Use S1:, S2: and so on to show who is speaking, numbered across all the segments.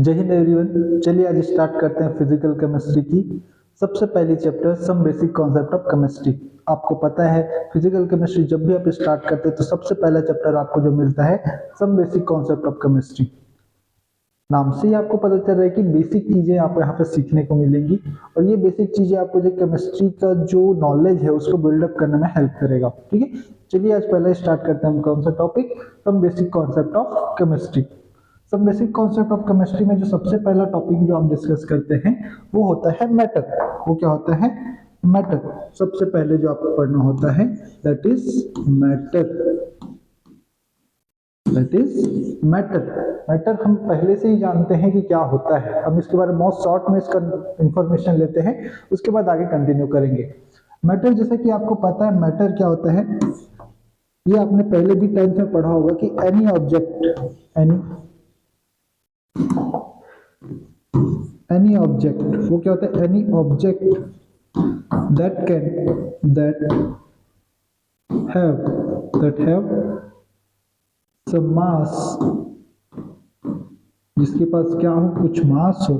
S1: जय हिंद एवरीवन। चलिए आज स्टार्ट करते हैं फिजिकल केमिस्ट्री की सबसे पहली chapter some basic concept of chemistry. आपको पता है फिजिकल केमिस्ट्री जब भी आप स्टार्ट करते हैं तो सबसे पहला चैप्टर आपको जो मिलता है some basic concept of chemistry. नाम से ही आपको पता चल रहा है कि बेसिक चीजें आपको यहाँ पे सीखने को मिलेंगी और ये बेसिक चीजें आपको जो केमिस्ट्री का जो नॉलेज है उसको बिल्डअप करने में हेल्प करेगा। ठीक है, चलिए आज पहले स्टार्ट करते हैं हम कौन सा topic, some basic concept of chemistry. सब बेसिक कॉन्सेप्ट ऑफ केमिस्ट्री में जो सबसे पहला टॉपिक जो हम डिस्कस करते हैं वो होता है मैटर। वो क्या होता है? मैटर। सबसे पहले जो आपको पढ़ना होता है that is matter. That is matter. Matter हम पहले से ही जानते हैं कि क्या होता है। हम इसके बारे में बहुत शॉर्ट में इसका इंफॉर्मेशन लेते हैं, उसके बाद आगे कंटिन्यू करेंगे। मैटर जैसा कि आपको पता है मैटर क्या होता है, ये आपने पहले भी 10th में पढ़ा होगा कि एनी ऑब्जेक्ट वो क्या होता है? Any object that have some mass, जिसके पास क्या हो? कुछ मास हो,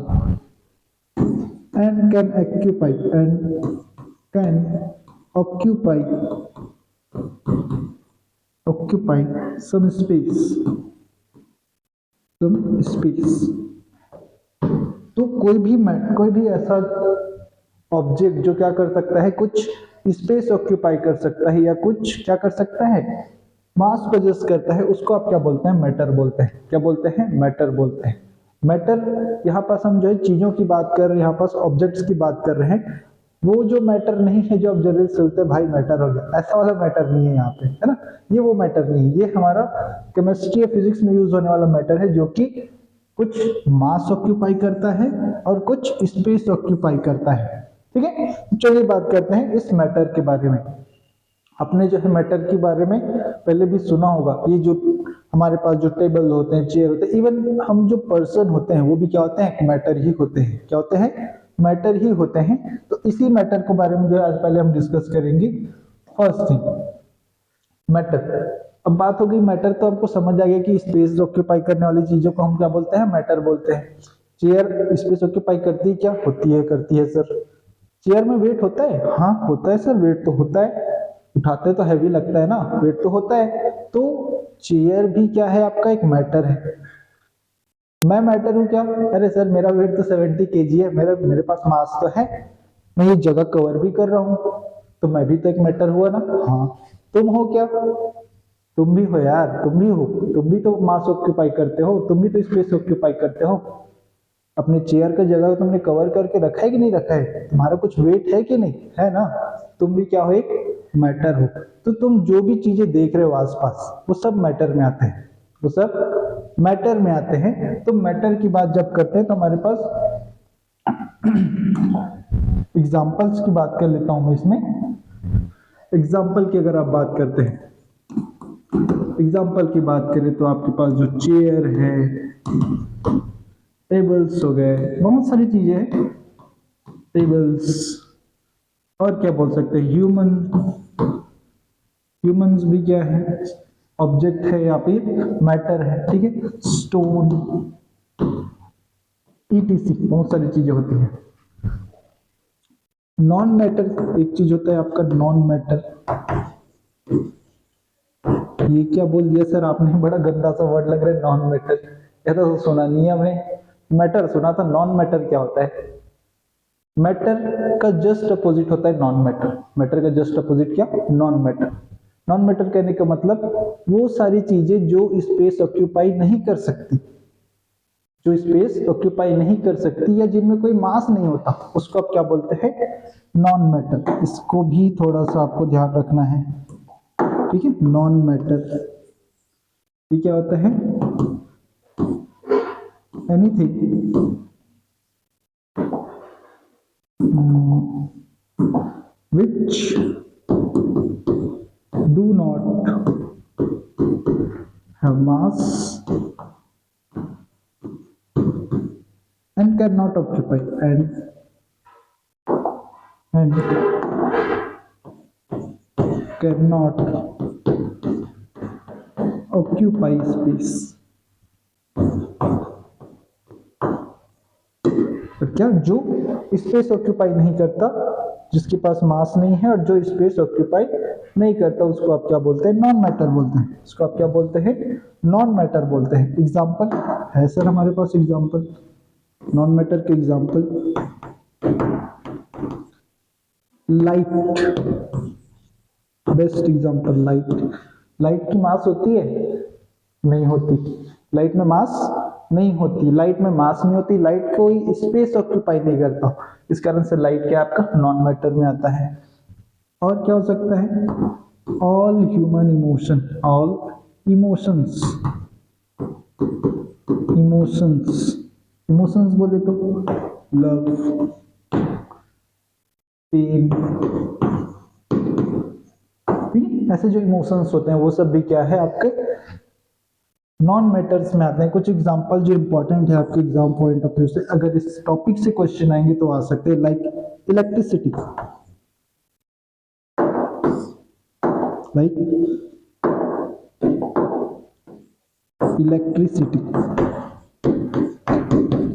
S1: and can occupy some space। तो कोई भी ऐसा ऑब्जेक्ट जो क्या कर सकता है, कुछ स्पेस ऑक्यूपाई कर सकता है या कुछ क्या कर सकता है, मास पोजेस करता है, उसको आप क्या बोलते हैं? मैटर बोलते हैं। क्या बोलते हैं? मैटर बोलते हैं। मैटर यहाँ पास हम जो है चीजों की बात कर रहे हैं, यहाँ पास ऑब्जेक्ट्स की बात कर रहे हैं। वो जो मैटर नहीं है जो आप जनरल सोचते हैं भाई मैटर हो गया, ऐसा वाला मैटर नहीं है यहाँ पे, है ना। ये वो मैटर नहीं है, ये हमारा केमिस्ट्री या फिजिक्स में यूज होने वाला मैटर है जो कि कुछ मास ऑक्यूपाई करता है और कुछ स्पेस ऑक्यूपाई करता है। ठीक है, चलिए बात करते हैं इस मैटर के बारे में। अपने जो है मैटर के बारे में पहले भी सुना होगा, ये जो हमारे पास जो टेबल होते हैं, चेयर होते हैं, इवन हम जो पर्सन होते हैं वो भी क्या होते हैं? मैटर ही होते हैं। क्या होते हैं? मैटर ही होते हैं। तो इसी मैटर के बारे में जो है आज पहले हम डिस्कस करेंगे। First thing matter. अब बात हो गई मैटर, तो हमको समझ आ गया कि स्पेस ऑक्यूपाई करने वाली चीजों को हम क्या बोलते हैं? मैटर बोलते हैं। चेयर स्पेस ऑक्यूपाई करती है क्या? होती है, करती है सर। चेयर में वेट होता है? हाँ होता है सर, वेट तो होता है, उठाते तो हैवी लगता है ना, वेट तो होता है। तो चेयर भी क्या है? आपका एक मैटर है। मैं मैटर हूं क्या? अरे सर मेरा वेट तो 70 kg है, मेरे पास मास तो है, मैं ये जगह कवर भी कर रहा हूं, तो मैं भी तो एक मैटर हुआ ना। हाँ, तुम हो क्या? तुम भी हो यार, तुम भी हो, तुम भी तो मास ऑक्यूपाई करते हो, तुम भी तो स्पेस ऑक्यूपाई करते हो। अपने चेयर का जगह तुमने कवर करके रखा है कि नहीं रखा है? तुम्हारा कुछ वेट है कि नहीं है ना। तुम भी क्या हो? एक मैटर हो। तो तुम जो भी चीजें देख रहे हो आसपास वो सब मैटर में आते हैं, वो सब मैटर में आते हैं। तो मैटर की बात जब करते हैं तो हमारे पास एग्जाम्पल्स की बात कर लेता हूं मैं इसमें। एग्जाम्पल की अगर आप बात करते हैं, एग्जाम्पल की बात करें तो आपके पास जो चेयर है, टेबल्स हो गए, बहुत सारी चीजें हैं, टेबल्स, और क्या बोल सकते हैं, ह्यूमंस भी क्या है? ऑब्जेक्ट है या फिर मैटर है। ठीक है, स्टोन, ईटीसी, बहुत सारी चीजें होती हैं। नॉन मैटर एक चीज होता है आपका नॉन मैटर। ये क्या बोल दिया सर आपने? बड़ा गंदा सा वर्ड लग रहा है नॉन मैटर, ऐसा तो सुना नहीं है हमने। मैटर सुना था, नॉन मैटर क्या होता है? मैटर का जस्ट अपोजिट होता है नॉन मैटर। मैटर का जस्ट अपोजिट क्या? Non matter. नॉन मैटर कहने का मतलब वो सारी चीजें जो स्पेस ऑक्यूपाई नहीं कर सकती, जो स्पेस ऑक्यूपाई नहीं कर सकती या जिनमें कोई मास नहीं होता, उसको आप क्या बोलते हैं? Non matter. इसको भी थोड़ा सा आपको ध्यान रखना है। ठीक है, नॉन मैटर ये क्या होता है? Anything which do not have mass and cannot occupy and cannot occupy space। क्या, जो स्पेस ऑक्यूपाई नहीं करता, जिसके पास मास नहीं है और जो स्पेस ऑक्यूपाई नहीं करता, उसको आप क्या बोलते हैं, नॉन मैटर बोलते हैं। उसको आप क्या बोलते हैं, नॉन मैटर बोलते हैं। एग्जाम्पल है सर हमारे पास, एग्जाम्पल नॉन मैटर के example, light, best example light. Light की मास होती है, नहीं होती। लाइट में मास नहीं होती, लाइट में मास नहीं होती, लाइट कोई स्पेस ऑक्यूपाई नहीं करता, इस कारण से लाइट क्या आपका नॉन मैटर में आता है। और क्या हो सकता है, all human emotion, all emotions, emotions, emotions बोले तो लव, पेन, ऐसे जो इमोशंस होते हैं वो सब भी क्या है आपके नॉन मैटर्स में आते हैं। कुछ एग्जांपल जो इंपॉर्टेंट है आपके एग्जाम पॉइंट ऑफ व्यू से, अगर इस टॉपिक से क्वेश्चन आएंगे तो आ सकते हैं, like electricity, like electricity,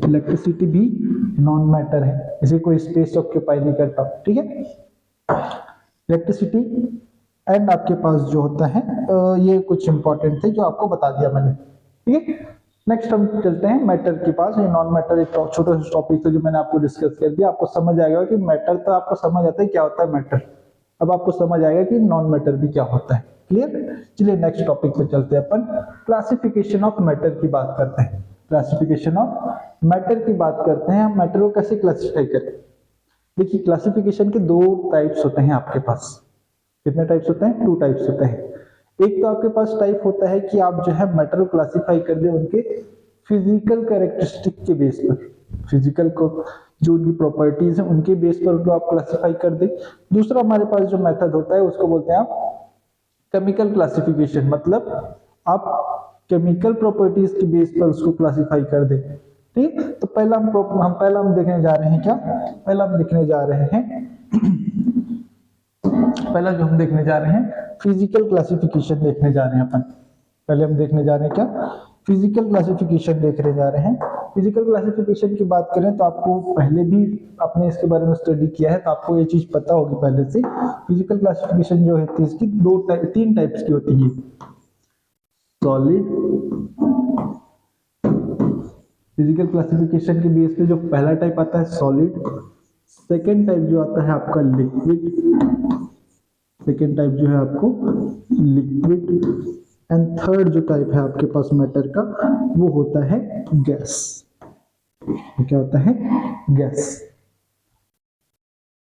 S1: electricity भी नॉन मैटर है, इसे कोई स्पेस ऑक्यूपाई नहीं करता, ठीक है। इलेक्ट्रिसिटी एंड आपके पास जो होता है ये कुछ इंपॉर्टेंट थे जो आपको बता दिया मैंने, ठीक है। नेक्स्ट हम चलते हैं मैटर के पास। ये नॉन मैटर एक छोटा सा टॉपिक है जो मैंने आपको डिस्कस कर दिया, आपको समझ आएगा कि मैटर तो आपको समझ आता है क्या होता है मैटर, अब आपको समझ आएगा कि नॉन मैटर भी क्या होता है, क्लियर। चलिए नेक्स्ट टॉपिक पे चलते हैं, अपन क्लासिफिकेशन ऑफ मैटर की बात करते हैं। क्लासिफिकेशन ऑफ मैटर की बात करते हैं, हम मैटर को कैसे क्लासिफाई करें। देखिए क्लासिफिकेशन के दो टाइप्स होते हैं आपके पास, कितने टाइप्स होते हैं, 2 टाइप्स होते हैं। एक तो आपके पास टाइप होता है कि आप जो है मैटर को क्लासिफाई कर दे उनके फिजिकल कैरेक्टरिस्टिक के बेस पर, फिजिकल को जो उनकी प्रॉपर्टीज है उनके बेस पर उनको आप क्लासिफाई कर दे। दूसरा हमारे पास जो मेथड होता है उसको बोलते हैं आप केमिकल क्लासिफिकेशन, मतलब आप केमिकल प्रॉपर्टीज के बेस पर उसको क्लासिफाई कर दे, ठीक। तो पहला हम देखने जा रहे हैं क्या, पहला हम देखने जा रहे हैं पहला जो हम देखने जा रहे हैं फिजिकल क्लासिफिकेशन देखने जा रहे हैं अपन। पहले हम देखने जा रहे हैं क्या, फिजिकल क्लासिफिकेशन देखने जा रहे हैं। फिजिकल क्लासिफिकेशन की बात करें तो आपको पहले भी आपने इसके बारे में स्टडी किया है तो आपको ये चीज पता होगी पहले से। फिजिकल क्लासिफिकेशन जो है इसकी 3 टाइप्स की होती है, सॉलिड। फिजिकल क्लासिफिकेशन के बेस पे जो पहला टाइप आता है सॉलिड, सेकेंड टाइप जो आता है आपका लिक्विड, सेकेंड टाइप जो है आपको लिक्विड, एंड थर्ड जो टाइप है आपके पास मैटर का वो होता है गैस। क्या होता है, गैस।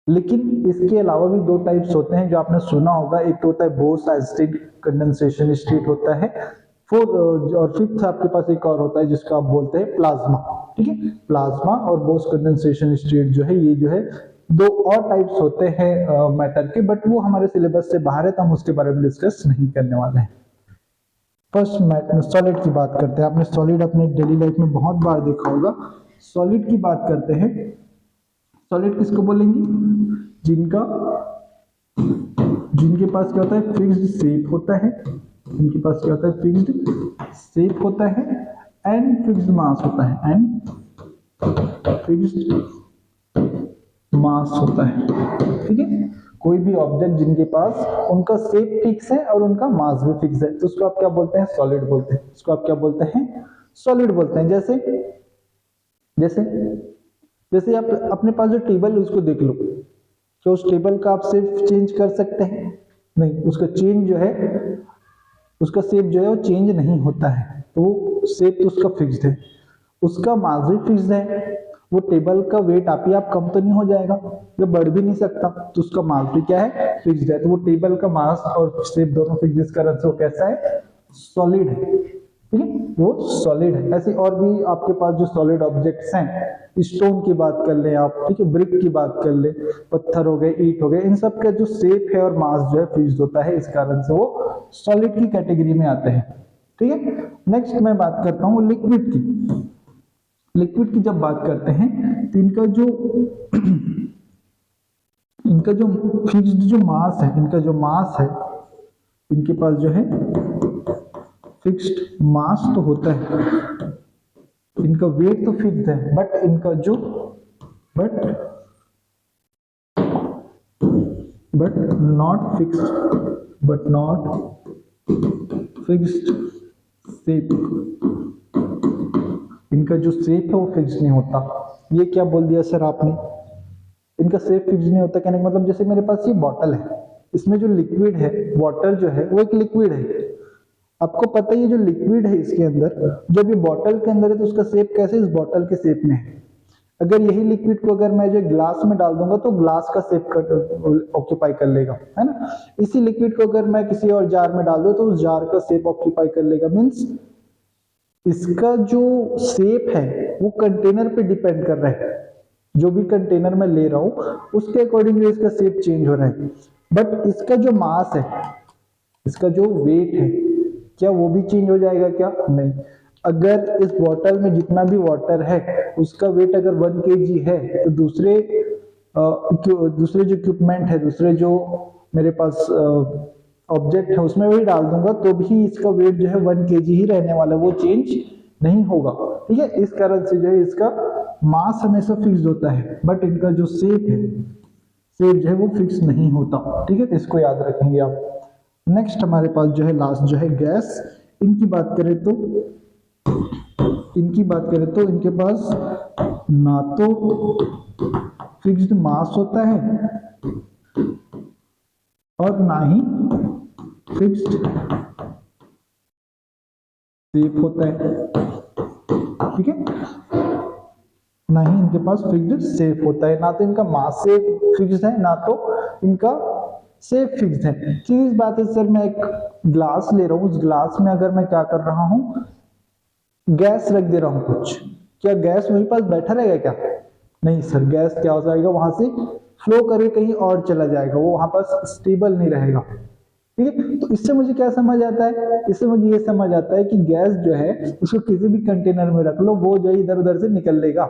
S1: लेकिन इसके अलावा भी 2 टाइप्स होते हैं जो आपने सुना होगा, एक तो होता है बोस-आइंस्टीन कंडेंसेशन स्टेट होता है, और फिफ्थ आपके पास एक और होता है जिसको आप बोलते हैं प्लाज्मा, ठीक है। प्लाज्मा और बोस कंडेंसेशन स्टेट जो है ये जो है 2 और टाइप्स होते हैं मैटर के, बट वो हमारे सिलेबस से बाहर है तो हम उसके बारे में डिस्कस नहीं करने वाले हैं। फर्स्ट मैटर सॉलिड की बात करते हैं। आपने सॉलिड अपने डेली लाइफ में बहुत बार देखा होगा। सॉलिड की बात करते हैं, सॉलिड किसको बोलेंगे, जिनके पास क्या होता है, फिक्स्ड शेप होता है, इनके पास क्या होता है, फिक्स्ड शेप होता है एंड फिक्स्ड मास होता है, एंड फिक्स्ड मास होता है, ठीक है। कोई भी ऑब्जेक्ट जिनके पास उनका शेप फिक्स है और उनका मास भी फिक्स है तो उसको आप क्या बोलते हैं, सॉलिड बोलते हैं। उसको आप क्या बोलते हैं, सॉलिड बोलते हैं। जैसे जैसे जैसे आप अपने पास जो टेबल है उसको देख लो, क्या उस टेबल का आप शेप चेंज कर सकते हैं, नहीं, उसका चेंज जो है, उसका शेप जो है वो चेंज नहीं होता है, तो शेप तो उसका फिक्स्ड है, उसका मास भी फिक्स्ड है। वो टेबल का वेट आप कम तो नहीं हो जाएगा, ये बढ़ भी नहीं सकता, तो उसका मास भी क्या है, फिक्स्ड है। तो वो टेबल का मास और शेप दोनों फिक्स्ड, इस कारण से वो कैसा है, सॉलिड है, ठीक है, वो सॉलिड है। ऐसे और भी आपके पास जो सॉलिड ऑब्जेक्ट्स हैं, स्टोन की बात कर ले आप, ठीक है, ब्रिक की बात कर ले, पत्थर हो गए, ईंट हो गए, इन सब का जो शेप है और मास जो है फिक्स्ड होता है, इस कारण से वो सॉलिड की कैटेगरी में आते हैं, ठीक है। नेक्स्ट मैं बात करता हूँ लिक्विड की। लिक्विड की जब बात करते हैं तो इनका जो फिक्स्ड जो मास है, इनका जो मास है, इनके पास जो है फिक्स्ड मास तो होता है, इनका वेट तो फिक्स्ड है, बट इनका जो but not fixed शेप। इनका जो शेप है वो फिक्स नहीं होता। ये क्या बोल दिया सर आपने? इनका शेप फिक्स नहीं होता कहने का मतलब जैसे मेरे पास ये बॉटल है, इसमें जो लिक्विड है, वाटर जो है वो एक लिक्विड है। आपको पता है ये जो लिक्विड है इसके अंदर, जब ये बॉटल के अंदर है तो उसका शेप कैसे, इस बॉटल के शेप में है। अगर यही लिक्विड को अगर मैं जो ग्लास में डाल दूंगा तो ग्लास का शेप ऑक्यूपाई कर लेगा, है ना। इसी लिक्विड को अगर मैं किसी और जार में डाल दूं तो उस जार का शेप ऑक्यूपाई कर लेगा। मींस इसका जो शेप है वो कंटेनर पे डिपेंड कर रहा है। जो भी कंटेनर में ले रहा हूं उसके अकॉर्डिंगली इसका शेप चेंज हो रहा है। बट इसका जो मास है, इसका जो वेट है, क्या वो भी चेंज हो जाएगा क्या? नहीं। अगर इस बॉटल में जितना भी वाटर है उसका वेट अगर 1 kg है तो दूसरे जो इक्विपमेंट है, दूसरे जो मेरे पास ऑब्जेक्ट है उसमें भी डाल दूंगा तो भी इसका वेट जो है 1 kg ही रहने वाला, वो चेंज नहीं होगा। ठीक है, इस कारण से जो है इसका मास हमेशा फिक्स होता है, बट इनका जो शेप है, शेप जो है वो फिक्स नहीं होता। ठीक है, तो इसको याद रखेंगे आप। नेक्स्ट हमारे पास जो है लास्ट जो है गैस। इनकी बात करें तो इनके पास ना तो फिक्स्ड मास होता है और ना ही फिक्स्ड शेप होता है। ठीक है, ना ही इनके पास फिक्स्ड शेप होता है, ना तो इनका मास से फिक्स्ड है, ना तो इनका शेप फिक्स्ड है। सीधी बात है सर, मैं एक ग्लास ले रहा हूं, उस ग्लास में अगर मैं क्या कर रहा हूं, गैस रख दे रहा हूं कुछ, क्या गैस वहीं पास बैठा रहेगा क्या? नहीं सर, गैस क्या हो जाएगा, वहां से फ्लो करके कहीं और चला जाएगा, वो वहां पास स्टेबल नहीं रहेगा। ठीक है, तो इससे मुझे क्या समझ आता है? इससे मुझे ये समझ आता है कि गैस जो है उसको किसी भी कंटेनर में रख लो, वो जो है इधर उधर से निकल लेगा।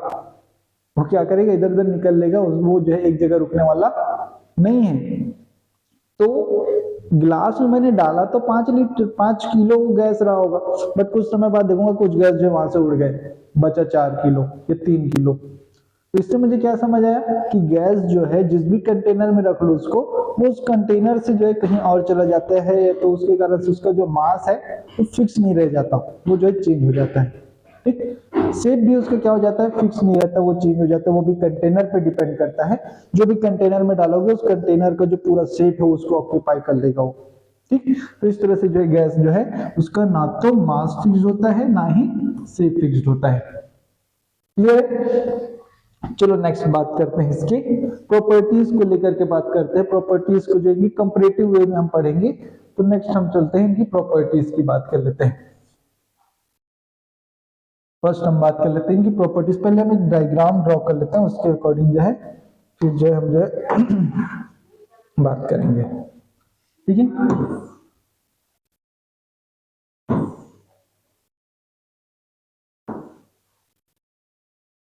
S1: वो क्या करेगा, इधर उधर निकल लेगा, वो जो है एक जगह रुकने वाला नहीं है। तो ग्लास में मैंने डाला तो 5 किलो गैस रहा होगा, बट कुछ समय बाद देखूंगा कुछ गैस जो वहां से उड़ गए, बचा 4 किलो या 3 किलो। तो इससे मुझे क्या समझ आया कि गैस जो है जिस भी कंटेनर में रख लो उसको, वो उस कंटेनर से जो है कहीं और चला जाता है, तो उसके कारण से उसका जो मास है वो फिक्स नहीं रह जाता, वो जो है चेंज हो जाता है। ठीक, शेप भी उसका क्या हो जाता है, फिक्स नहीं रहता, वो चेंज हो जाता है। वो भी कंटेनर पे डिपेंड करता है, जो भी कंटेनर में डालोगे उस कंटेनर का जो पूरा शेप है उसको ऑक्यूपाई कर लेगा वो। ठीक, तो इस तरह से जो है गैस जो है उसका ना तो मास फिक्स होता है ना ही शेप फिक्स्ड होता है। क्लियर? चलो नेक्स्ट बात करते हैं इसकी प्रॉपर्टीज को लेकर के बात करते हैं। प्रॉपर्टीज को जो है कंपैरेटिव वे में हम पढ़ेंगे, तो नेक्स्ट हम चलते हैं इनकी प्रॉपर्टीज की बात कर लेते हैं। फर्स्ट हम बात कर लेते हैं इनकी प्रॉपर्टीज। पहले हम एक डायग्राम ड्रॉ कर लेते हैं, उसके अकॉर्डिंग जो है फिर जो है हम जो है बात करेंगे। ठीक है,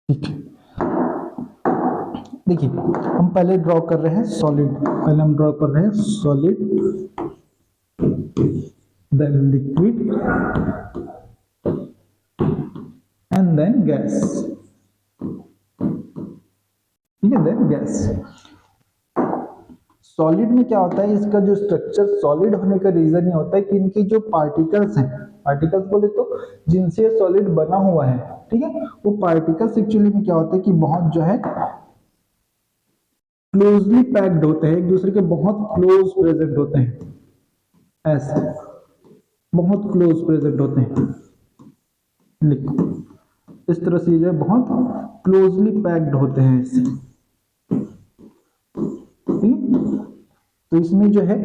S1: ठीक है, देखिए हम पहले ड्रॉ कर रहे हैं सॉलिड। पहले हम ड्रॉ कर रहे हैं solid, then liquid and then gas. ठीक है, देन गैस। सॉलिड में क्या होता है, इसका जो स्ट्रक्चर सॉलिड होने का रीजन ये होता है कि इनके जो पार्टिकल्स हैं, पार्टिकल्स बोले तो जिनसे सॉलिड बना हुआ है, ठीक है, वो पार्टिकल्स एक्चुअली में क्या होता है कि बहुत जो है क्लोजली पैक्ड होते हैं, एक दूसरे के बहुत क्लोज प्रेजेंट होते हैं, ऐसे बहुत क्लोज प्रेजेंट होते हैं। लिखो इस तरह से जो है बहुत क्लोजली पैक्ड होते हैं ऐसे। तो इसमें जो है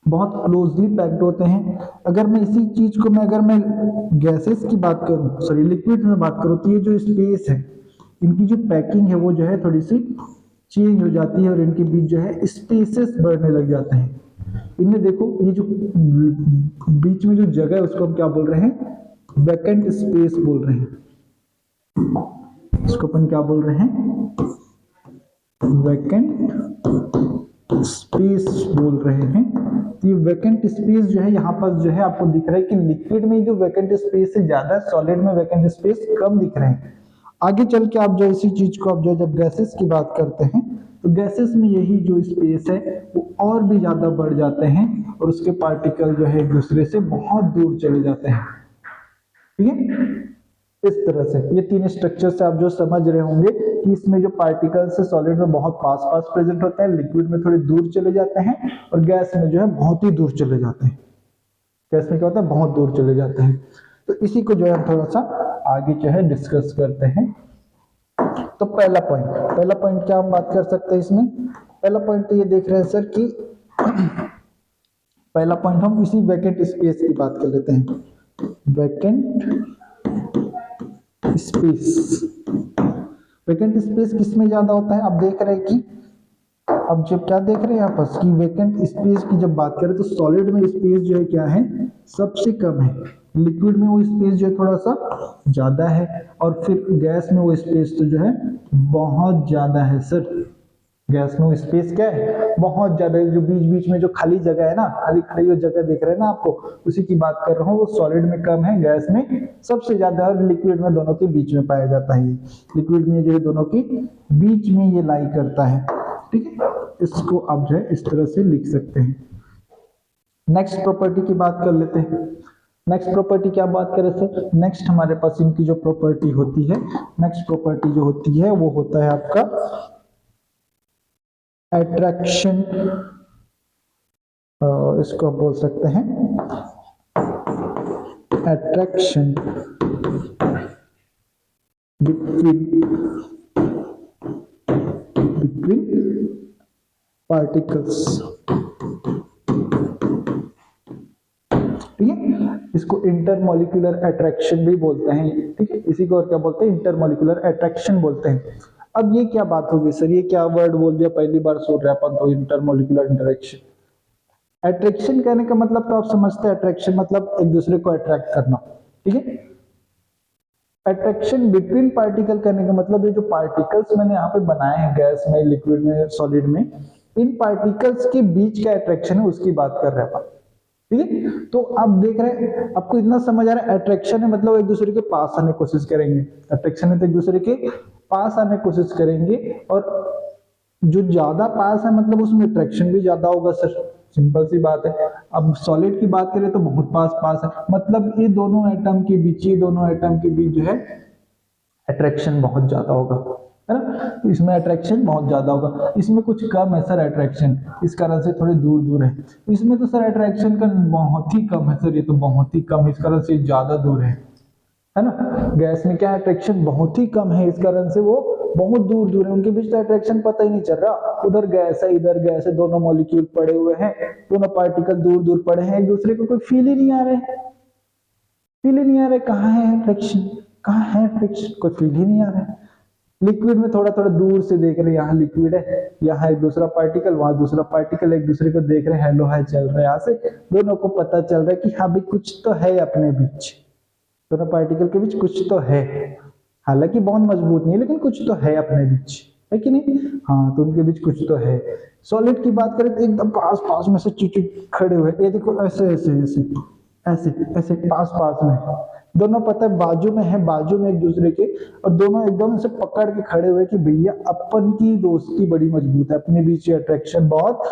S1: बहुत क्लोजली पैक्ड होते हैं। अगर मैं इसी चीज को अगर मैं गैसेस की बात करूं, सॉरी लिक्विड में बात करूं, तो ये जो स्पेस है, इनकी जो पैकिंग है वो जो है थोड़ी सी चेंज हो जाती है और इनके बीच जो है स्पेसेस बढ़ने लग जाते हैं। इनमें देखो ये जो बीच में जो जगह है उसको हम क्या बोल रहे हैं, वैकेंट स्पेस बोल रहे हैं। इसको अपन क्या बोल रहे हैं, वैकेंट स्पेस बोल रहे हैं। तो ये वैकेंट स्पेस जो है यहाँ पर जो है आपको दिख रहा है कि लिक्विड में जो वैकेंट स्पेस है ज्यादा, सॉलिड में वैकेंट स्पेस कम दिख रहे हैं। आगे चल के आप जो इसी चीज को आप जो जब गैसेस की बात करते हैं तो गैसेस में यही जो स्पेस है वो और भी ज्यादा बढ़ जाते हैं और उसके पार्टिकल जो है एक दूसरे से बहुत दूर चले जाते हैं। ठीक है, इस तरह से ये तीन स्ट्रक्चर से आप जो समझ रहे होंगे कि इसमें जो पार्टिकल्स है सॉलिड में बहुत पास पास प्रेजेंट होते हैं, लिक्विड में थोड़ी दूर चले जाते हैं और गैस में जो है बहुत ही दूर चले जाते हैं। गैस में क्या होता है, बहुत दूर चले जाते हैं। तो इसी को जो है थोड़ा सा आगे जो है डिस्कस करते हैं। तो पहला पॉइंट क्या हम बात कर सकते हैं इसमें? पहला पॉइंट तो ये देख रहे हैं सर कि पहला पॉइंट हम इसी वैकेंट स्पेस की बात कर लेते हैं। वैकेंट स्पेस, वैकेंट स्पेस किसमें ज्यादा होता है? आप देख रहे हैं कि अब जब क्या देख रहे हैं यहाँ पर कि वैकेंट स्पेस की जब बात करें तो सॉलिड में स्पेस जो है क्या है, सबसे कम है। लिक्विड में वो स्पेस जो है थोड़ा सा ज्यादा है और फिर गैस में वो स्पेस तो जो है बहुत ज्यादा है सर। गैस में वो स्पेस क्या है, बहुत ज्यादा है। जो बीच बीच में जो खाली जगह है ना, खाली खाली वो जगह देख रहे हैं ना आपको, उसी की बात कर रहा हूँ। वो सॉलिड में कम है, गैस में सबसे ज्यादा और लिक्विड में दोनों के बीच में पाया जाता है। लिक्विड में जो है दोनों के बीच में ये लाई करता है। ठीक है, इसको आप जो है इस तरह से लिख सकते हैं। नेक्स्ट प्रॉपर्टी की बात कर लेते हैं। नेक्स्ट प्रॉपर्टी क्या बात करें सर? नेक्स्ट हमारे पास इनकी जो प्रॉपर्टी होती है, नेक्स्ट प्रॉपर्टी जो होती है वो होता है आपका अट्रैक्शन। इसको आप बोल सकते हैं अट्रैक्शन बिटवीन पार्टिकल्स। ठीक है, इसको इंटरमॉलिक्यूलर अट्रैक्शन भी बोलते हैं। ठीक है, इसी को और क्या बोलते हैं? इंटरमॉलिक्यूलर अट्रैक्शन बोलते हैं। अब ये क्या बात होगी सर, ये क्या वर्ड बोल दिया, पहली बार सुन रहे अपन तो, इंटरमॉलिक्यूलर इंटरेक्शन। अट्रैक्शन कहने का मतलब तो आप समझते हैं, अट्रैक्शन मतलब एक दूसरे को अट्रैक्ट करना। ठीक है, अट्रैक्शन बिटवीन पार्टिकल करने का मतलब ये जो पार्टिकल्स मैंने यहाँ पे बनाए हैं गैस में, लिक्विड में, सॉलिड में, इन पार्टिकल्स के बीच का अट्रैक्शन है उसकी बात कर रहे हैं अपन। ठीक है, तो आप देख रहे हैं, आपको इतना समझ आ रहा है अट्रैक्शन है मतलब एक दूसरे के पास आने की कोशिश करेंगे। अट्रैक्शन है तो एक दूसरे के पास आने की कोशिश करेंगे और जो ज्यादा पास है मतलब उसमें अट्रैक्शन भी ज्यादा होगा सर। सिंपल सी बात है। अब सॉलिड की बात करें तो बहुत पास पास है, मतलब ये दोनों एटम के बीच, ये दोनों एटम के बीच जो है अट्रैक्शन बहुत ज्यादा होगा, है ना? तो इसमें अट्रैक्शन बहुत ज्यादा होगा। इसमें कुछ कम है सर अट्रैक्शन, इस कारण से थोड़े दूर दूर है। इसमें तो सर अट्रैक्शन का बहुत ही कम है सर, ये तो बहुत ही कम, इस कारण से ज्यादा दूर है ना? गैस में क्या अट्रैक्शन बहुत ही कम है, इस कारण से वो बहुत दूर दूर है, उनके बीच तो अट्रैक्शन पता ही नहीं चल रहा। उधर गैस है, इधर गैस है, दोनों मॉलिक्यूल पड़े हुए हैं, दोनों पार्टिकल दूर दूर पड़े हैं, एक दूसरे को कोई फील ही नहीं आ रहे, फील ही नहीं आ रहे कहाँ है अट्रैक्शन, कहाँ है अट्रैक्शन, कोई फील ही नहीं आ रहा है। लिक्विड में थोड़ा थोड़ा दूर से देख रहे हैं, यहाँ लिक्विड है, यहाँ एक दूसरा पार्टिकल, वहां दूसरा पार्टिकल, एक दूसरे को देख रहे हैं, हेलो हाय चल रहा है, यहाँ से दोनों को पता चल रहा है कि हाँ भाई कुछ तो है अपने बीच, दोनों पार्टिकल के बीच कुछ तो है। हालांकि बहुत मजबूत नहीं है लेकिन कुछ तो है अपने बीच, है कि नहीं? हाँ, तो उनके बीच कुछ तो है। सॉलिड की बात करें तो एकदम पास पास में से चिट खड़े हुए, ये देखो ऐसे ऐसे ऐसे ऐसे ऐसे पास पास में, दोनों पता है बाजू में है, बाजू में एक दूसरे के, और दोनों एकदम से पकड़ के खड़े हुए कि भैया अपन की दोस्ती बड़ी मजबूत है, अपने बीच अट्रैक्शन बहुत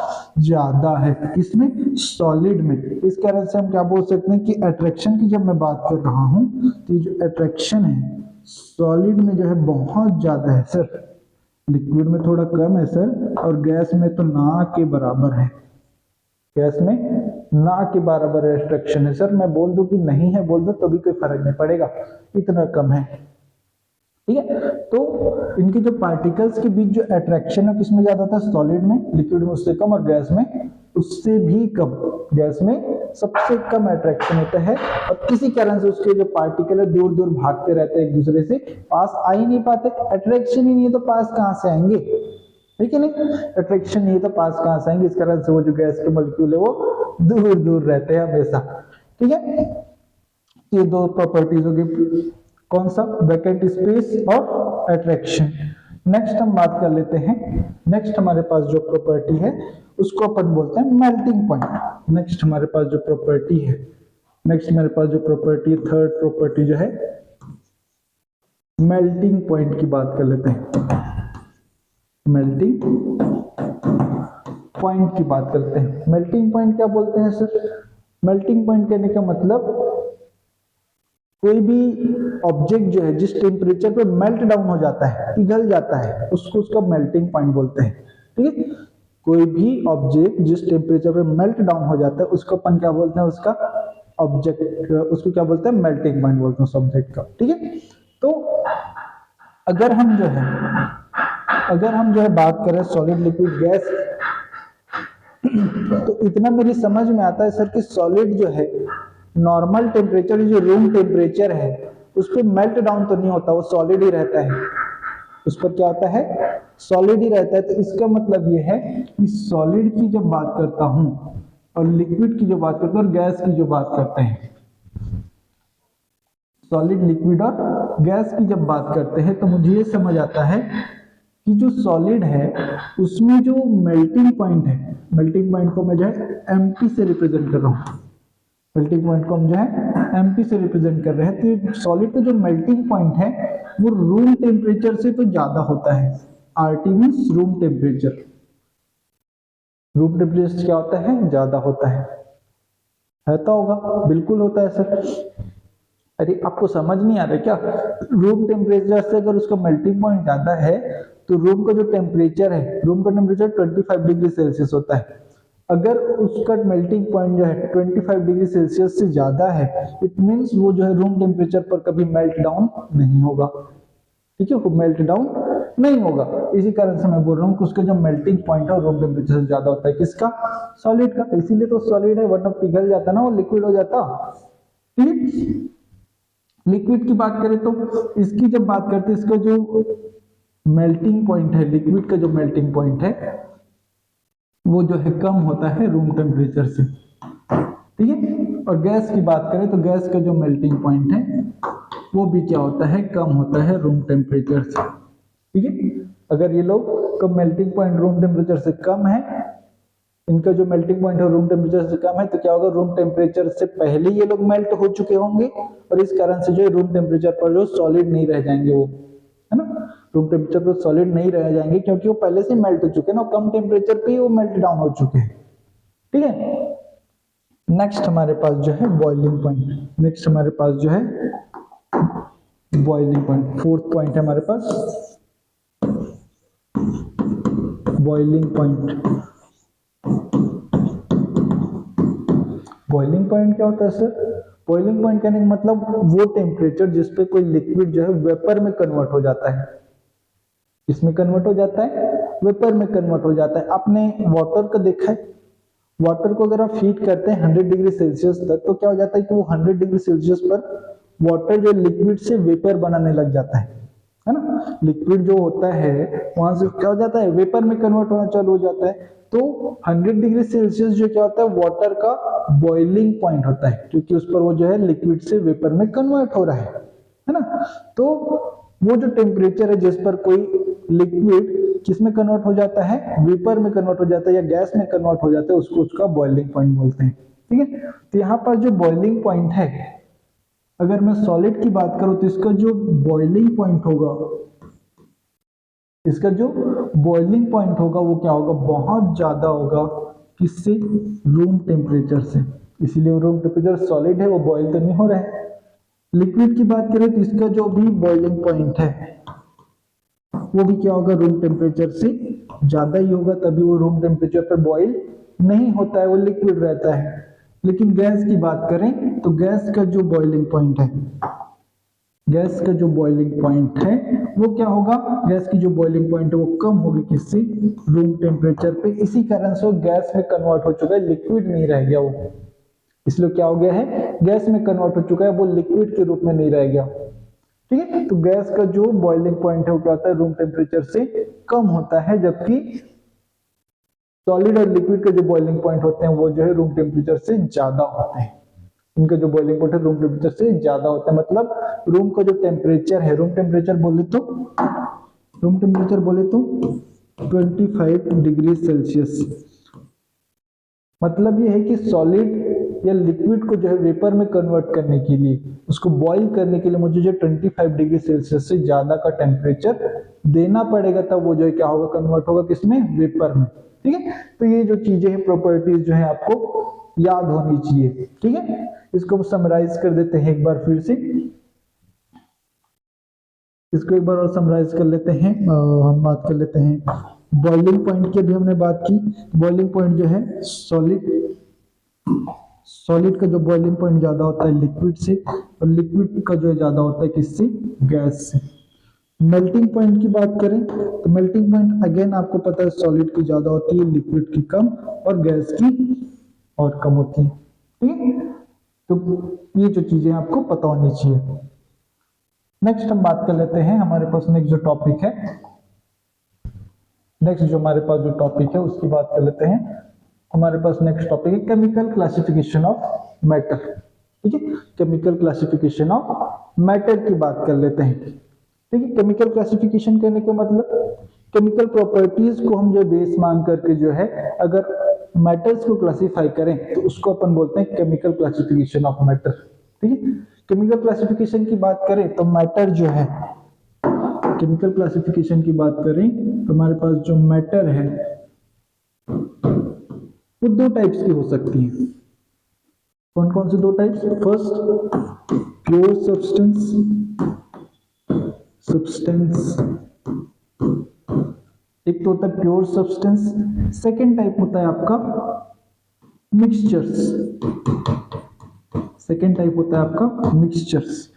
S1: ज्यादा है। इसमें सॉलिड में, इस कारण से हम क्या बोल सकते हैं कि अट्रैक्शन की जब मैं बात कर रहा हूं तो जो अट्रैक्शन है सॉलिड में जो है बहुत ज्यादा है सर, लिक्विड में थोड़ा कम है सर, और गैस में तो ना के बराबर है, गैस में ना के बराबर अट्रैक्शन है सर। मैं बोल दूं कि नहीं है बोल दो तो भी कोई फर्क नहीं पड़ेगा, इतना कम है। ठीक है, तो इनके जो पार्टिकल्स के बीच जो अट्रैक्शन है किसमें ज्यादा था? सॉलिड में, लिक्विड में उससे कम, और गैस में उससे भी कम। गैस में सबसे कम अट्रैक्शन होता है और किसी कारण से उसके जो पार्टिकल है दूर दूर भागते रहते हैं, एक दूसरे से पास आ ही नहीं पाते। अट्रैक्शन ही नहीं है तो पास कहां से आएंगे, ठीक है नहीं? अट्रैक्शन नहीं है तो पास कहां से आएंगे, इस कारण से वो जो गैस के मॉलिक्यूल है वो दूर दूर रहते हैं हमेशा। ठीक है, ये दो प्रॉपर्टीज होगी, कौन सा? वैकेंट स्पेस और अट्रैक्शन। नेक्स्ट हम बात कर लेते हैं, नेक्स्ट हमारे पास जो प्रॉपर्टी है उसको अपन बोलते हैं मेल्टिंग पॉइंट। नेक्स्ट हमारे पास जो प्रॉपर्टी है, नेक्स्ट हमारे पास जो प्रॉपर्टी, थर्ड प्रॉपर्टी जो है मेल्टिंग पॉइंट की बात कर लेते हैं। मेल्टिंग पॉइंट की बात करते हैं। मेल्टिंग पॉइंट क्या बोलते हैं सर? मेल्टिंग पॉइंट कहने का मतलब कोई भी ऑब्जेक्ट जो है जिस टेम्परेचर पे मेल्ट डाउन हो जाता है, पिघल जाता है, उसको उसका मेल्टिंग पॉइंट बोलते हैं। ठीक है, कोई भी ऑब्जेक्ट जिस टेम्परेचर पे मेल्ट डाउन हो जाता है उसको अपन क्या बोलते हैं? उसका ऑब्जेक्ट, उसको क्या बोलते हैं? मेल्टिंग पॉइंट बोलते हैं उस ऑब्जेक्ट का। ठीक है, तो अगर हम जो है बात करें सॉलिड लिक्विड गैस, तो इतना मेरी समझ में आता है सर कि सॉलिड जो है नॉर्मल टेम्परेचर, जो रूम टेम्परेचर है उस पर मेल्ट डाउन तो नहीं होता, वो सॉलिड ही रहता है। उस पर क्या होता है? सॉलिड ही रहता है। तो इसका मतलब ये है कि सॉलिड की जब बात करता हूं और लिक्विड की जो बात करते हैं और गैस की जो बात करते हैं, सॉलिड, लिक्विड और गैस की जब बात करते हैं, तो मुझे ये समझ आता है कि जो सॉलिड है उसमें जो मेल्टिंग पॉइंट है, मेल्टिंग पॉइंट को मैं जो है एमपी से रिप्रेजेंट कर रहा हूं। मेल्टिंग पॉइंट को हम जो है एमपी से रिप्रेजेंट कर रहे हैं। तो सॉलिड का जो मेल्टिंग पॉइंट है वो रूम टेम्परेचर से तो ज्यादा होता है। RT means room temperature. Room temperature क्या होता है? ज्यादा होता है तो होगा, बिल्कुल होता है सर। अरे आपको समझ नहीं आ रहा क्या? रूम टेम्परेचर से अगर उसका मेल्टिंग पॉइंट ज्यादा है तो रूम का जो टेम्परेचर है, रूम का टेम्परेचर 25 डिग्री सेल्सियस होता है। अगर उसका मेल्टिंग पॉइंट जो है 25 डिग्री सेल्सियस से ज्यादा है, इट मींस वो जो है रूम टेम्परेचर पर कभी मेल्ट डाउन नहीं होगा। ठीक है, वो मेल्ट डाउन नहीं होगा। इसी कारण से मैं बोल रहा हूँ कि उसका जो मेल्टिंग पॉइंट है रूम टेम्परेचर से ज्यादा होता है। किसका? सॉलिड का। इसीलिए तो सॉलिड है, वरना पिघल जाता ना, वो लिक्विड हो जाता। ठीक है, लिक्विड की बात करें तो इसकी जब बात करते हैं, इसका जो मेल्टिंग पॉइंट है, लिक्विड का जो मेल्टिंग पॉइंट है वो जो है कम होता है रूम टेम्परेचर से। ठीक है, और गैस की बात करें तो गैस का जो मेल्टिंग पॉइंट है वो भी क्या होता है? कम होता है रूम टेम्परेचर से। ठीक है, अगर ये लोग का मेल्टिंग पॉइंट रूम टेम्परेचर से कम है, इनका जो मेल्टिंग पॉइंट है रूम टेम्परेचर से कम है, तो क्या होगा? रूम टेम्परेचर से पहले ये लोग मेल्ट हो चुके होंगे और इस कारण से जो रूम टेम्परेचर पर जो सॉलिड नहीं रह जाएंगे, वो है ना, रूम टेम्परेचर पर सॉलिड नहीं रह जाएंगे क्योंकि वो पहले से मेल्ट हो चुके हैं ना, कम टेम्परेचर पे ही वो मेल्ट डाउन हो चुके हैं। ठीक है, नेक्स्ट हमारे पास जो है बॉइलिंग पॉइंट। नेक्स्ट हमारे पास जो है बॉइलिंग पॉइंट, फोर्थ पॉइंट है हमारे पास बॉइलिंग पॉइंट। बॉइलिंग पॉइंट क्या होता है सर? बॉइलिंग पॉइंट कहने का मतलब वो टेम्परेचर जिसपे कोई लिक्विड जो है वेपर में कन्वर्ट हो जाता है। इसमें कन्वर्ट हो जाता है, वेपर में कन्वर्ट हो जाता है। आपने वाटर का देखा है? वाटर को अगर आप हीट करते हैं 100 डिग्री सेल्सियस तक, तो क्या हो जाता है कि वो 100 डिग्री सेल्सियस पर वाटर जो लिक्विड से वेपर बनाने लग जाता है ना। लिक्विड जो होता है वहां से क्या हो जाता है? वेपर में कन्वर्ट होना चालू हो जाता है। तो 100 डिग्री सेल्सियस जो क्या होता है? वाटर का बॉइलिंग पॉइंट होता है, क्योंकि उस पर वो जो है लिक्विड से वेपर में कन्वर्ट हो रहा है ना। तो वो जो टेम्परेचर है जिस पर कोई लिक्विड किसमें कन्वर्ट हो जाता है? वेपर में कन्वर्ट हो जाता है या गैस में कन्वर्ट हो जाता है, उसको उसका बॉइलिंग पॉइंट बोलते हैं। ठीक है, तो यहाँ पर जो बॉइलिंग पॉइंट है, अगर मैं सॉलिड की बात करूं तो इसका जो बॉइलिंग पॉइंट होगा, इसका जो बॉइलिंग पॉइंट होगा वो क्या होगा? बहुत ज्यादा होगा। किससे? रूम टेम्परेचर से। इसीलिए रूम टेम्परेचर सॉलिड है, वो बॉइल तो नहीं हो रहा है। लिक्विड की बात करें तो इसका जो भी बॉइलिंग पॉइंट है वो भी क्या होगा? रूम टेम्परेचर से ज्यादा ही होगा, तभी वो रूम टेम्परेचर पर बॉइल नहीं होता है, वो लिक्विड रहता है। लेकिन गैस की बात करें तो गैस का जो बॉइलिंग पॉइंट है, गैस का जो बॉइलिंग पॉइंट है वो क्या होगा? गैस की जो बॉइलिंग पॉइंट है वो कम होगी। किससे? रूम टेम्परेचर पे। इसी कारण से वो गैस में कन्वर्ट हो चुका है, लिक्विड नहीं रह गया वो। इसलिए क्या हो गया है? गैस में कन्वर्ट हो चुका है, वो लिक्विड के रूप में नहीं रह गया। ठीक है, तो गैस का जो बॉइलिंग पॉइंट है वो क्या होता है? रूम टेम्परेचर से कम होता है, जबकि सॉलिड और लिक्विड के जो बॉइलिंग पॉइंट होते हैं वो जो है रूम टेम्परेचर से ज्यादा होते हैं। इनका जो बॉइलिंग पॉइंट है रूम टेम्परेचर से ज्यादा होता है। मतलब रूम का जो टेम्परेचर है, रूम टेम्परेचर बोले तो 25 डिग्री सेल्सियस। मतलब ये है कि सॉलिड या लिक्विड को जो है वेपर में कन्वर्ट करने के लिए, उसको बॉईल करने के लिए मुझे जो 25 डिग्री सेल्सियस से ज्यादा का टेम्परेचर देना पड़ेगा, तब वो जो है क्या होगा, कन्वर्ट होगा किसमें, वेपर में। ठीक है, तो ये जो चीजें हैं, प्रॉपर्टीज जो है आपको याद होनी चाहिए। ठीक है, इसको हम समराइज कर देते हैं एक बार फिर से, इसको एक बार और समराइज कर लेते हैं। हम बात कर लेते हैं बॉइलिंग पॉइंट की। अभी हमने बात की बॉइलिंग पॉइंट जो है सॉलिड का जो बॉइलिंग पॉइंट ज्यादा होता है लिक्विड से, और लिक्विड का जो है ज्यादा होता है किससे, गैस से। मेल्टिंग पॉइंट की बात करें तो मेल्टिंग पॉइंट अगेन आपको पता है सॉलिड की ज्यादा होती है, लिक्विड की कम, और गैस की और कम होती है। ठीक है, तो ये जो चीजें आपको पता होनी चाहिए। नेक्स्ट हम बात कर लेते हैं, हमारे पास नेक्स्ट जो टॉपिक है, उसकी बात कर लेते हैं। हमारे पास नेक्स्ट टॉपिक है केमिकल क्लासिफिकेशन ऑफ मैटर। ठीक है, केमिकल क्लासिफिकेशन ऑफ मैटर की बात कर लेते हैं। ठीक है, केमिकल क्लासिफिकेशन करने का मतलब केमिकल प्रॉपर्टीज को हम जो बेस मान करके जो है अगर मैटर्स को क्लासिफाई करें तो उसको अपन बोलते हैं केमिकल क्लासिफिकेशन ऑफ मैटर। ठीक है, केमिकल क्लासिफिकेशन की बात करें तो मैटर जो है, केमिकल क्लासिफिकेशन की बात करें तो हमारे पास जो मैटर है वो दो टाइप्स की हो सकती है। कौन कौन से दो टाइप्स, फर्स्ट प्योर सब्सटेंस, एक तो होता है प्योर सब्सटेंस, सेकेंड टाइप होता है आपका मिक्सचर्स, सेकेंड टाइप होता है आपका मिक्सचर्स।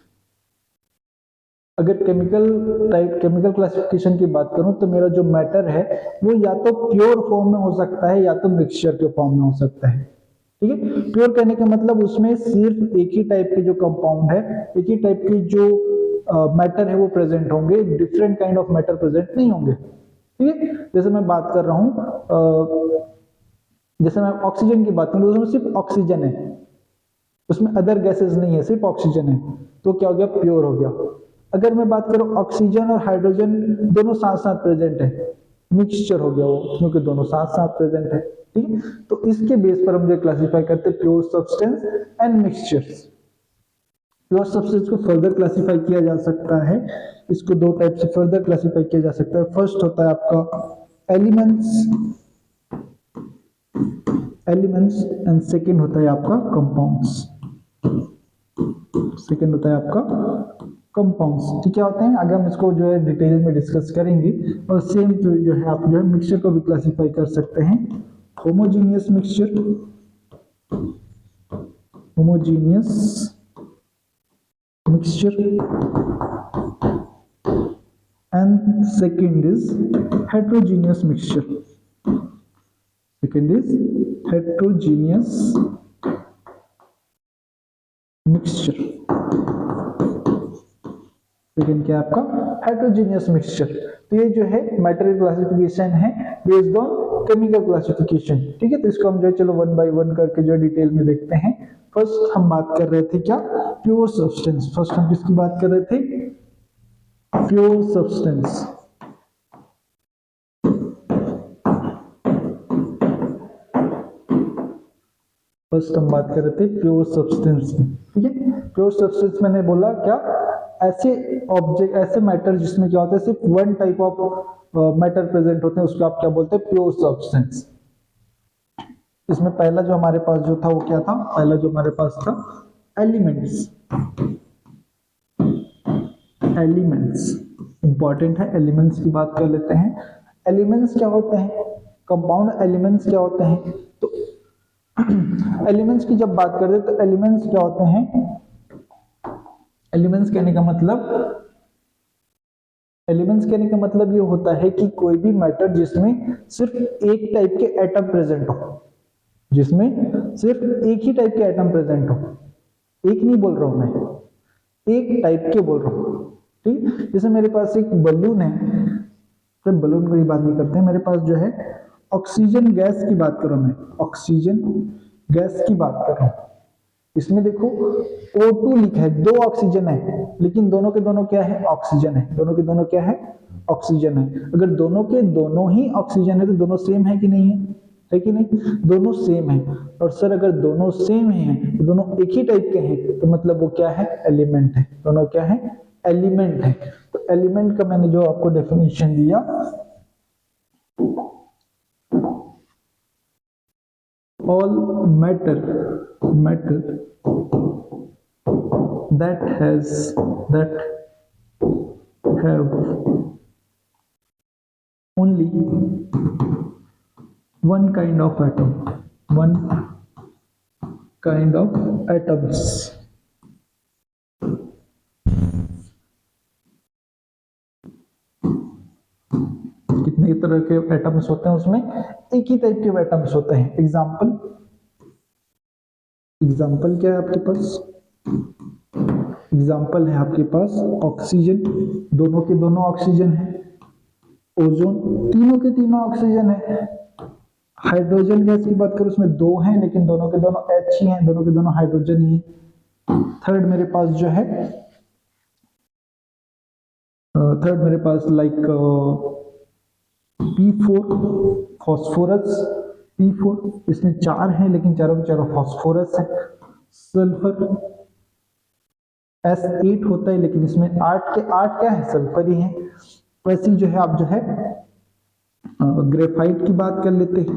S1: अगर केमिकल क्लासिफिकेशन की बात करूं तो मेरा जो मैटर है वो या तो प्योर फॉर्म में हो सकता है या तो मिक्सचर के फॉर्म में हो सकता है। ठीक है, प्योर कहने का मतलब उसमें सिर्फ एक ही टाइप के जो कंपाउंड है, एक ही टाइप के जो मैटर है वो प्रेजेंट होंगे, different kind of matter present नहीं होंगे। ठीक है, जैसे मैं बात कर रहा हूं, जैसे मैं ऑक्सीजन की बात करूं तो उसमें सिर्फ ऑक्सीजन है, उसमें अदर गैसेस नहीं है, सिर्फ ऑक्सीजन है, तो क्या हो गया, प्योर हो गया। अगर मैं बात करूं ऑक्सीजन और हाइड्रोजन दोनों साथ साथ प्रेजेंट है, मिक्सचर हो गया वो, क्योंकि दोनों साथ साथ प्रेजेंट है। ठीक है, तो इसके बेस पर हम जो क्लासिफाई करते हैं pure substance and mixtures. Pure substance को फर्दर क्लासिफाई किया जा सकता है, इसको दो टाइप से फर्दर क्लासिफाई किया जा सकता है। फर्स्ट होता है आपका एलिमेंट्स एंड सेकेंड होता है आपका कंपाउंड्स। ठीक, क्या होते हैं आगे हम इसको जो है डिटेल में डिस्कस करेंगे। और सेम जो है आप जो है मिक्सचर को भी क्लासिफाई कर सकते हैं, homogeneous mixture and second is heterogeneous mixture. Second क्या है आपका, हेटेरोजीनियस मिक्सचर। तो ये जो है मैटेरियल क्लासिफिकेशन है बेस्ड ऑन केमिकल क्लासिफिकेशन। ठीक है, तो इसको हम जो है चलो वन बाय वन करके जो डिटेल में देखते हैं। फर्स्ट हम बात कर रहे थे क्या, प्योर सब्सटेंस। फर्स्ट हम किसकी बात कर रहे थे, प्योर सब्सटेंस। फर्स्ट हम बात कर रहे थे प्योर सब्सटेंस। ठीक है, प्योर सब्सटेंस मैंने बोला क्या, ऐसे ऑब्जेक्ट, ऐसे मैटर जिसमें क्या होता है सिर्फ one type of matter present होते हैं, उसको आप क्या बोलते हैं, प्योर सब्सटेंस। इसमें पहला जो हमारे पास जो था वो क्या था, पहला जो हमारे पास था एलिमेंट्स इंपॉर्टेंट है, एलिमेंट्स की बात कर लेते हैं। एलिमेंट्स क्या होते हैं, कंपाउंड एलिमेंट्स क्या होते हैं। तो एलिमेंट्स की जब बात करते हैं तो एलिमेंट्स क्या होते हैं, एलिमेंट्स कहने का मतलब ये होता है कि कोई भी मैटर जिसमें सिर्फ एक टाइप के एटम प्रेजेंट हो, जिसमें सिर्फ एक ही टाइप के एटम प्रेजेंट हो। एक नहीं बोल रहा हूं मैं, एक टाइप के बोल रहा हूं। ठीक, जैसे मेरे पास एक बलून है, तो बलून की बात नहीं करते हैं, मेरे पास जो है ऑक्सीजन गैस की बात कर रहा हूं मैं, ऑक्सीजन गैस की बात कर रहा हूं। इसमें देखो O2 लिखा है, दो ऑक्सीजन है, लेकिन दोनों के दोनों क्या है, ऑक्सीजन है। दोनों के दोनों क्या है, ऑक्सीजन है। अगर दोनों के दोनों ही ऑक्सीजन है तो दोनों सेम है कि नहीं है, है कि नहीं, दोनों सेम है। और सर अगर दोनों सेम हैं तो दोनों एक ही टाइप के हैं तो मतलब वो क्या है, एलिमेंट है। दोनों क्या है, एलिमेंट है। तो एलिमेंट का मैंने जो आपको डेफिनेशन दिया, all matter that have only one kind of atoms, कितने तरह के एटम्स होते हैं उसमें, एक ही टाइप के एटम्स होते हैं। एग्जाम्पल क्या है आपके पास, एग्जाम्पल है आपके पास ऑक्सीजन, दोनों के दोनों ऑक्सीजन है। ओजोन, तीनों के तीनों ऑक्सीजन है। हाइड्रोजन गैस की बात करूं उसमें दो हैं लेकिन दोनों के दोनों H ही हैं, दोनों के दोनों हाइड्रोजन ही है। थर्ड मेरे पास जो है, थर्ड मेरे पास लाइक P4 फॉस्फोरस, P4 इसमें चार हैं लेकिन चारों के चारों फॉस्फोरस है। सल्फर S8 होता है लेकिन इसमें 8 के 8 क्या है, सल्फर ही है। वैसे जो है आप जो है ग्रेफाइट की बात कर लेते हैं।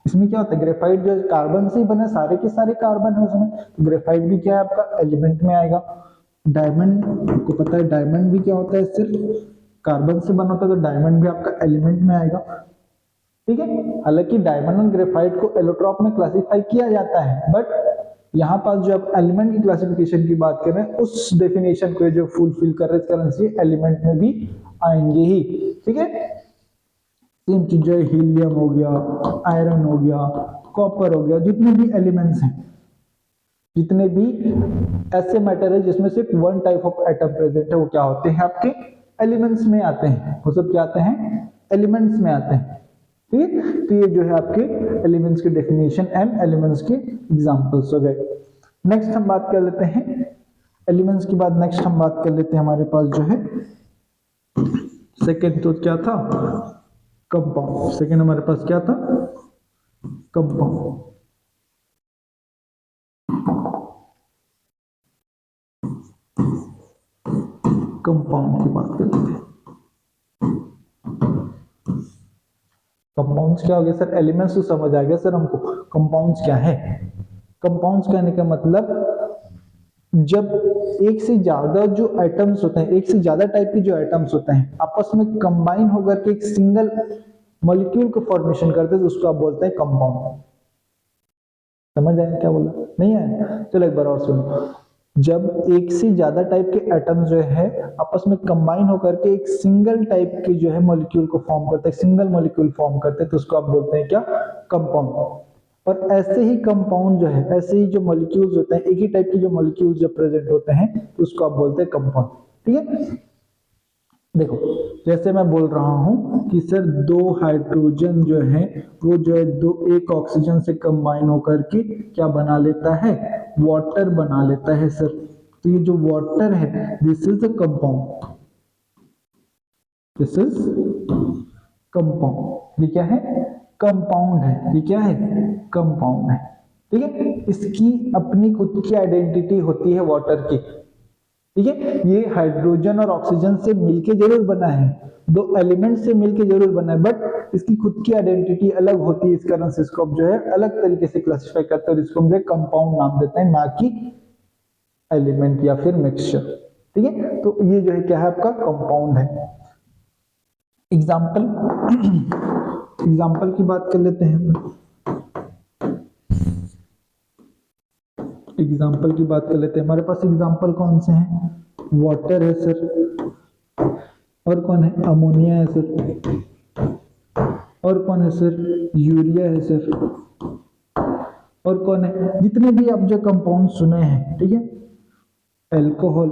S1: इसमें क्या होता है, ग्रेफाइट जो कार्बन से ही बने, सारे के सारे कार्बन है उसमें, तो ग्रेफाइट भी क्या है आपका एलिमेंट में आएगा। डायमंड, आपको पता है डायमंड भी क्या होता है, सिर्फ कार्बन से बना होता है, तो डायमंड भी आपका एलिमेंट में आएगा। ठीक है, हालांकि डायमंड और ग्रेफाइट को एलोट्रॉप में क्लासिफाई किया जाता है, बट यहाँ पास जो आप एलिमेंट की क्लासिफिकेशन की बात कर रहे हैं उस डेफिनेशन को जो फुलफिल कर रहे हैं, इस कारण से एलिमेंट में भी आएंगे ही। ठीक है, सेम चीज जो हीलियम हो गया, आयरन हो गया, कॉपर हो गया, जितने भी एलिमेंट्स हैं, जितने भी ऐसे मैटर है जिसमें सिर्फ one type of atom present है, वो क्या होते हैं, आपके एलिमेंट्स में आते हैं। वो सब क्या आते हैं, एलिमेंट्स में आते हैं। ठीक है, तो ये जो है आपके एलिमेंट्स के डेफिनेशन एंड एलिमेंट्स के एग्जांपल्स हो गए। नेक्स्ट हम बात कर लेते हैं एलिमेंट्स की बाद, नेक्स्ट हम बात कर लेते हैं हमारे पास जो है सेकेंड, तो क्या था, कंपाउंड। सेकेंड हमारे पास क्या था, कंपाउंड। कंपाउंड की बात कर लेते हैं। कंपाउंड्स क्या हो गया सर, एलिमेंट्स तो समझ आ गया सर हमको, कंपाउंड्स क्या है। कंपाउंड्स कहने का मतलब जब एक से ज्यादा जो एटम्स होते हैं, एक से ज्यादा टाइप के जो एटम्स होते हैं आपस में कंबाइन होकर के एक सिंगल मॉलिक्यूल को फॉर्मेशन करते हैं, तो उसको आप बोलते हैं कंपाउंड। समझ आया क्या बोला, नहीं आया, चलो एक बार और सुनो। जब एक से ज्यादा टाइप के एटम जो है आपस में कंबाइन होकर के एक सिंगल टाइप के जो है मॉलिक्यूल को फॉर्म करते हैं, सिंगल मॉलिक्यूल फॉर्म करते हैं, तो उसको आप बोलते हैं क्या, कंपाउंड। और ऐसे ही कंपाउंड जो है, ऐसे ही जो मॉलिक्यूल्स होते हैं, एक ही टाइप के जो मॉलिक्यूल्स जब प्रेजेंट होते हैं तो उसको आप बोलते हैं कंपाउंड। ठीक है, देखो जैसे मैं बोल रहा हूं कि सर दो हाइड्रोजन जो है वो जो है दो एक ऑक्सीजन से कंबाइन होकर के क्या बना लेता है, वाटर बना लेता है सर। तो ये जो वाटर है this is a compound, this is compound. ये क्या है, कंपाउंड है। ये क्या है, कंपाउंड है। ठीक है, इसकी अपनी खुद की आइडेंटिटी होती है वाटर की। ठीक है, ये हाइड्रोजन और ऑक्सीजन से मिलके जरूर बना है, दो एलिमेंट से मिलके जरूर बना है, बट इसकी खुद की आइडेंटिटी अलग होती है। इस कारण से इसको जो है अलग तरीके से क्लासिफाई करते हैं और इसको हम जो कंपाउंड नाम देते हैं, ना कि एलिमेंट या फिर मिक्सचर। ठीक है, तो ये जो है क्या है, आपका कंपाउंड है। एग्जाम्पल एग्जाम्पल की बात कर लेते हैं। एग्जाम्पल की बात कर लेते हैं, हमारे पास एग्जाम्पल कौन से हैं, वाटर है सर, और कौन है, अमोनिया है सर, और कौन है सर, यूरिया है सर, और कौन है, जितने भी आप जो कंपाउंड सुने हैं। ठीक है, अल्कोहल,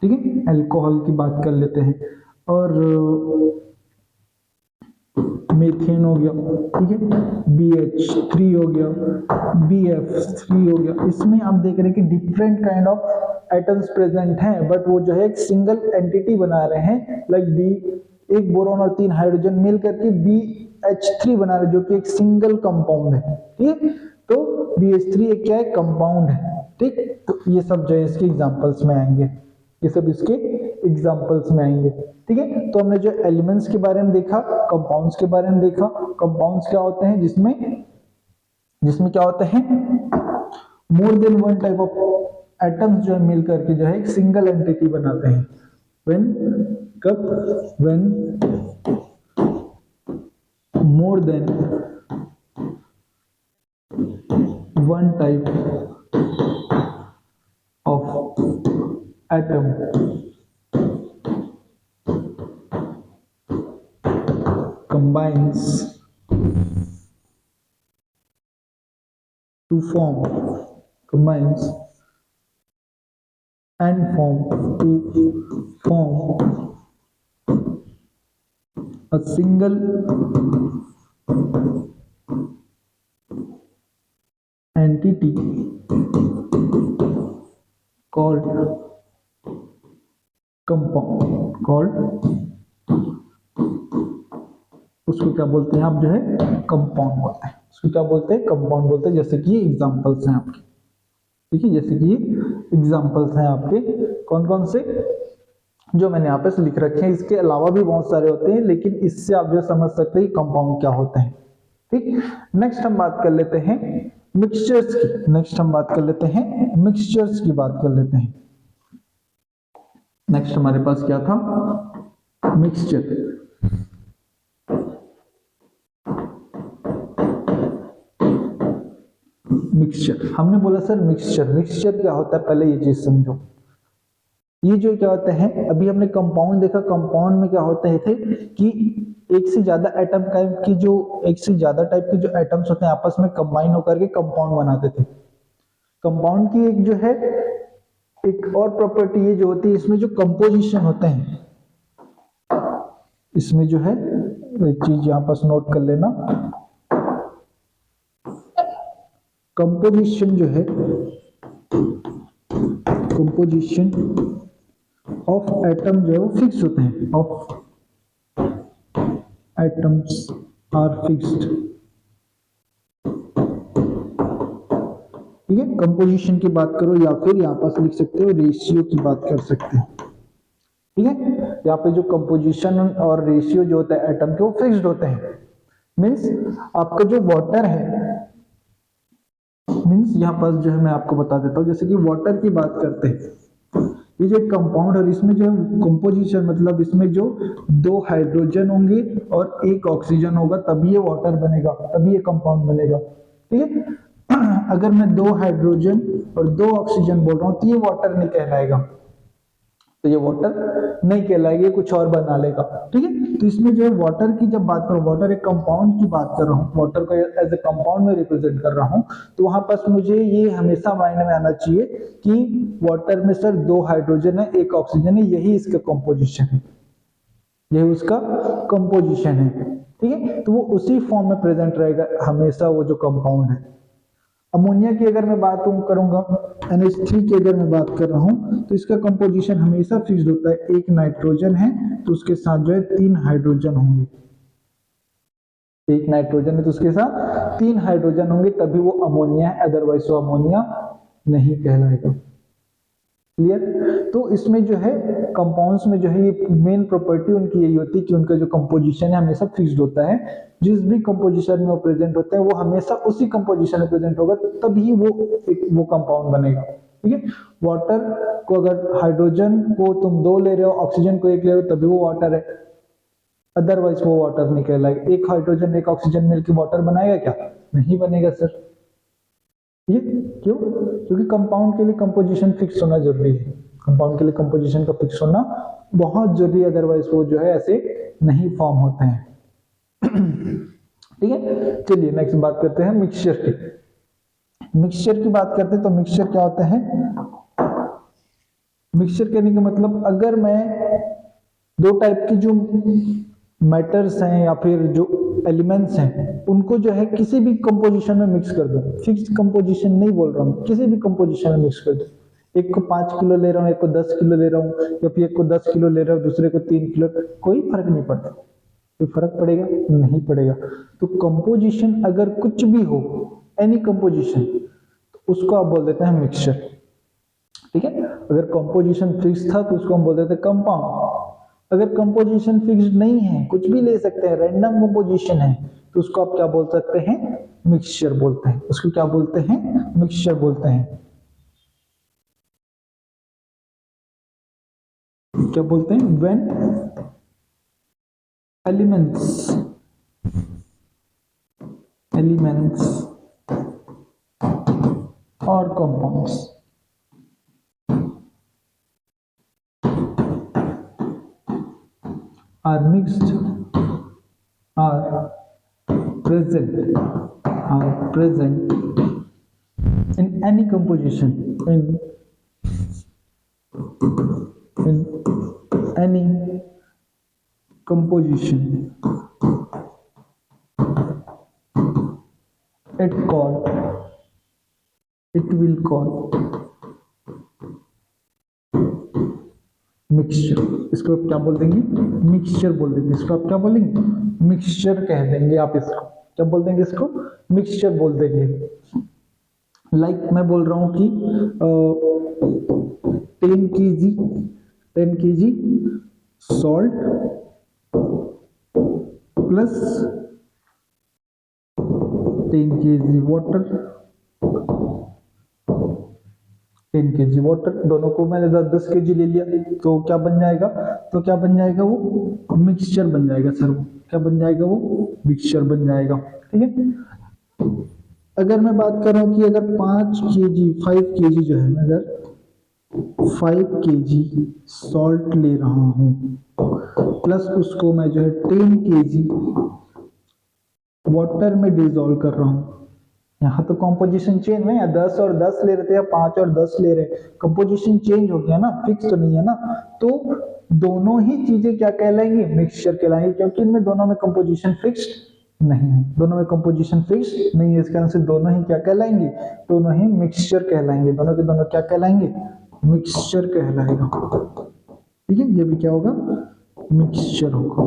S1: ठीक है, अल्कोहल की बात कर लेते हैं, और मीथेन हो गया, ठीक है, BH3 हो गया, BF3 हो गया। इसमें आप देख रहे हैं कि different kind of atoms present हैं, बट वो जो है एक सिंगल एंटिटी बना रहे हैं, लाइक बी, एक बोरॉन और 3 हाइड्रोजन मिल करके BH3 बना रहे हैं, जो कि एक सिंगल कंपाउंड है, ठीक है। तो BH3 एक क्या है, कंपाउंड है, ठीक। तो ये सब जो है इसके एग्जांपल्स में आएंगे, ये सब इसके एग्जांपल्स में आएंगे, ठीक है। तो हमने जो एलिमेंट्स के बारे में देखा, कंपाउंड्स के बारे में देखा। कंपाउंड्स क्या होते हैं, जिसमें क्या होते हैं, more than one type of atoms जो है मिल करके जो है एक सिंगल एंटिटी बनाते हैं। when more than one type of atom combines to form a single entity called compound, उसको क्या बोलते हैं आप, जो है कंपाउंड बोलते हैं। उसको क्या बोलते हैं, कंपाउंड बोलते हैं। जैसे कि एग्जांपल्स हैं आपके, ठीक है, जैसे कि एग्जांपल्स हैं आपके कौन कौन से, जो मैंने यहाँ पे लिख रखे हैं। इसके अलावा भी बहुत सारे होते हैं, लेकिन इससे आप जो समझ सकते हैं कंपाउंड क्या होते हैं, ठीक। नेक्स्ट हम बात कर लेते हैं मिक्सचर्स की। मिक्सचर्स की बात कर लेते हैं। नेक्स्ट हमारे पास क्या था, मिक्सचर। हमने बोला सर मिक्सचर क्या होता है, पहले ये चीज समझो। ये जो क्या होता है, अभी हमने कंपाउंड देखा, कंपाउंड में क्या होते थे कि एक से ज्यादा एटम टाइप की जो एटम्स होते हैं आपस में कंबाइन होकर के कंपाउंड बनाते थे। कंपाउंड की एक जो है एक और प्रॉपर्टी ये जो होती है, इसमें जो कंपोजिशन होते हैं, इसमें जो है एक चीज यहां पर नोट कर लेना, कंपोजिशन जो है, कंपोजिशन ऑफ एटम जो है वो फिक्स होते हैं, ऑफ एटम्स आर फिक्स्ड, ठीक है। कंपोजिशन की बात करो या फिर यहां पर लिख सकते हो रेशियो की बात कर सकते हैं, ठीक है। यहाँ पे जो कंपोजिशन और रेशियो जो होता है एटम के, वो फिक्स्ड होते हैं। मींस आपका जो वाटर है, मींस यहाँ पर जो है मैं आपको बता देता हूँ, जैसे कि वाटर की बात करते हैं, ये जो कंपाउंड और इसमें जो कंपोजिशन, मतलब इसमें जो 2 हाइड्रोजन होंगे और 1 ऑक्सीजन होगा, तभी ये वाटर बनेगा, तभी ये कंपाउंड बनेगा, ठीक है। अगर मैं 2 हाइड्रोजन और 2 ऑक्सीजन बोल रहा हूं तो ये वाटर नहीं कहलाएगा, तो ये वाटर नहीं कहलाएगा, कुछ और बना लेगा, ठीक है। तो इसमें जो है वाटर की जब बात करूं, वाटर एक कंपाउंड की बात कर रहा हूं, वाटर को एज ए कंपाउंड में रिप्रेजेंट कर रहा हूं, तो वहां पर मुझे ये हमेशा माइंड में आना चाहिए कि वाटर में सर 2 हाइड्रोजन है, 1 ऑक्सीजन है, यही इसका कंपोजिशन है, यही उसका कंपोजिशन है, ठीक है। तो वो उसी फॉर्म में प्रेजेंट रहेगा हमेशा, वो जो कंपाउंड है। अमोनिया की अगर मैं बात करूंगा, NH3 की अगर मैं बात कर रहा हूं, तो इसका कंपोजिशन हमेशा फिक्स्ड होता है। 1 नाइट्रोजन है तो उसके साथ जो है 3 हाइड्रोजन होंगे, 1 नाइट्रोजन है तो उसके साथ 3 हाइड्रोजन होंगे, तभी वो अमोनिया है, अदरवाइज वो अमोनिया नहीं कहलाएगा। क्लियर। तो इसमें जो है कंपाउंड्स में जो है ये मेन प्रॉपर्टी उनकी यही होती है कि उनका जो कंपोजिशन है हमेशा फिक्स्ड होता है। जिस भी कंपोजिशन में वो प्रेजेंट होते हैं वो हमेशा उसी कंपोजिशन में प्रेजेंट होगा, तभी वो कंपाउंड बनेगा, ठीक है। वाटर को अगर हाइड्रोजन को तुम 2 ले रहे हो, ऑक्सीजन को 1 ले रहे हो, तभी वो वाटर है, अदरवाइज वो वाटर नहीं कहलाएगा। 1 हाइड्रोजन 1 ऑक्सीजन मिलकर वाटर बनाएगा क्या? नहीं बनेगा सर। ये क्यों? क्योंकि कंपाउंड के लिए कंपोजिशन फिक्स होना जरूरी है, कंपाउंड के लिए कंपोजिशन का फिक्स होना बहुत जरूरी है, अदरवाइज वो जो है ऐसे नहीं फॉर्म होते हैं, ठीक है। चलिए नेक्स्ट बात करते हैं मिक्सचर की। मिक्सचर की बात करते हैं तो मिक्सचर क्या होता है? मिक्सचर कहने का मतलब, अगर मैं 2 टाइप की जो मैटर्स हैं या फिर जो एलिमेंट्स हैं उनको जो है किसी भी कंपोजिशन में मिक्स कर दो, फिक्स्ड कंपोजिशन नहीं बोल रहा हूँ, किसी भी कंपोजिशन में मिक्स कर दो। एक को 5 किलो ले रहा हूँ, एक को 10 किलो ले रहा हूँ, या फिर एक को 10 किलो ले रहा हूँ, दूसरे को 3 किलो, कोई फर्क नहीं पड़ता। कोई फर्क पड़ेगा? नहीं पड़ेगा। तो कंपोजिशन अगर कुछ भी हो, एनी कंपोजिशन, तो उसको आप बोल देते हैं मिक्सचर। ठीक है, अगर कंपोजिशन फिक्स था तो उसको हम बोल देते हैं कंपाउंड। अगर कंपोजिशन फिक्स्ड नहीं है, कुछ भी ले सकते हैं, रैंडम कंपोजिशन है, तो उसको आप क्या बोल सकते हैं? मिक्सचर बोलते हैं। उसको क्या बोलते हैं? मिक्सचर बोलते हैं। क्या बोलते हैं? व्हेन एलिमेंट्स और compounds are mixed, are present in any composition, in any composition, it will call mixture. इसको आप क्या बोल देंगे? मिक्सचर बोल देंगे। इसको आप क्या बोलेंगे? मिक्सचर कह देंगे। आप इसको क्या बोल देंगे? इसको मिक्सचर बोल देंगे। लाइक मैं बोल रहा हूं कि 10 kg salt plus 10 kg water, 10 kg water, दोनों को मैंने 10 kg ले लिया, तो क्या बन जाएगा? तो क्या बन जाएगा? वो मिक्सचर बन जाएगा सर। वो क्या बन जाएगा? वो मिक्सचर बन जाएगा। ठीक है। अगर मैं बात कर रहा हूं कि अगर 5 kg जो है, मैं अगर 5 kg सॉल्ट ले रहा हूं प्लस उसको मैं जो है 10 kg वाटर में डिसॉल्व कर रहा हूं, यहाँ तो कंपोजिशन चेंज है। 10 और 10 ले रहे थे या 5 और 10 ले रहे, कंपोजिशन चेंज हो गया ना, फिक्स तो नहीं है ना। तो दोनों ही चीजें क्या कहलाएंगी? मिक्सचर कहलाएंगी, क्योंकि इनमें दोनों में कंपोजिशन फिक्स्ड नहीं है। दोनों में कंपोजिशन फिक्स्ड नहीं है, इस कारण से दोनों ही क्या कहलाएंगे? दोनों ही मिक्सचर कहलाएंगे। दोनों के दोनों क्या कहलाएंगे? मिक्सचर कहलाएगा। ठीक है, ये भी क्या होगा? मिक्सचर होगा।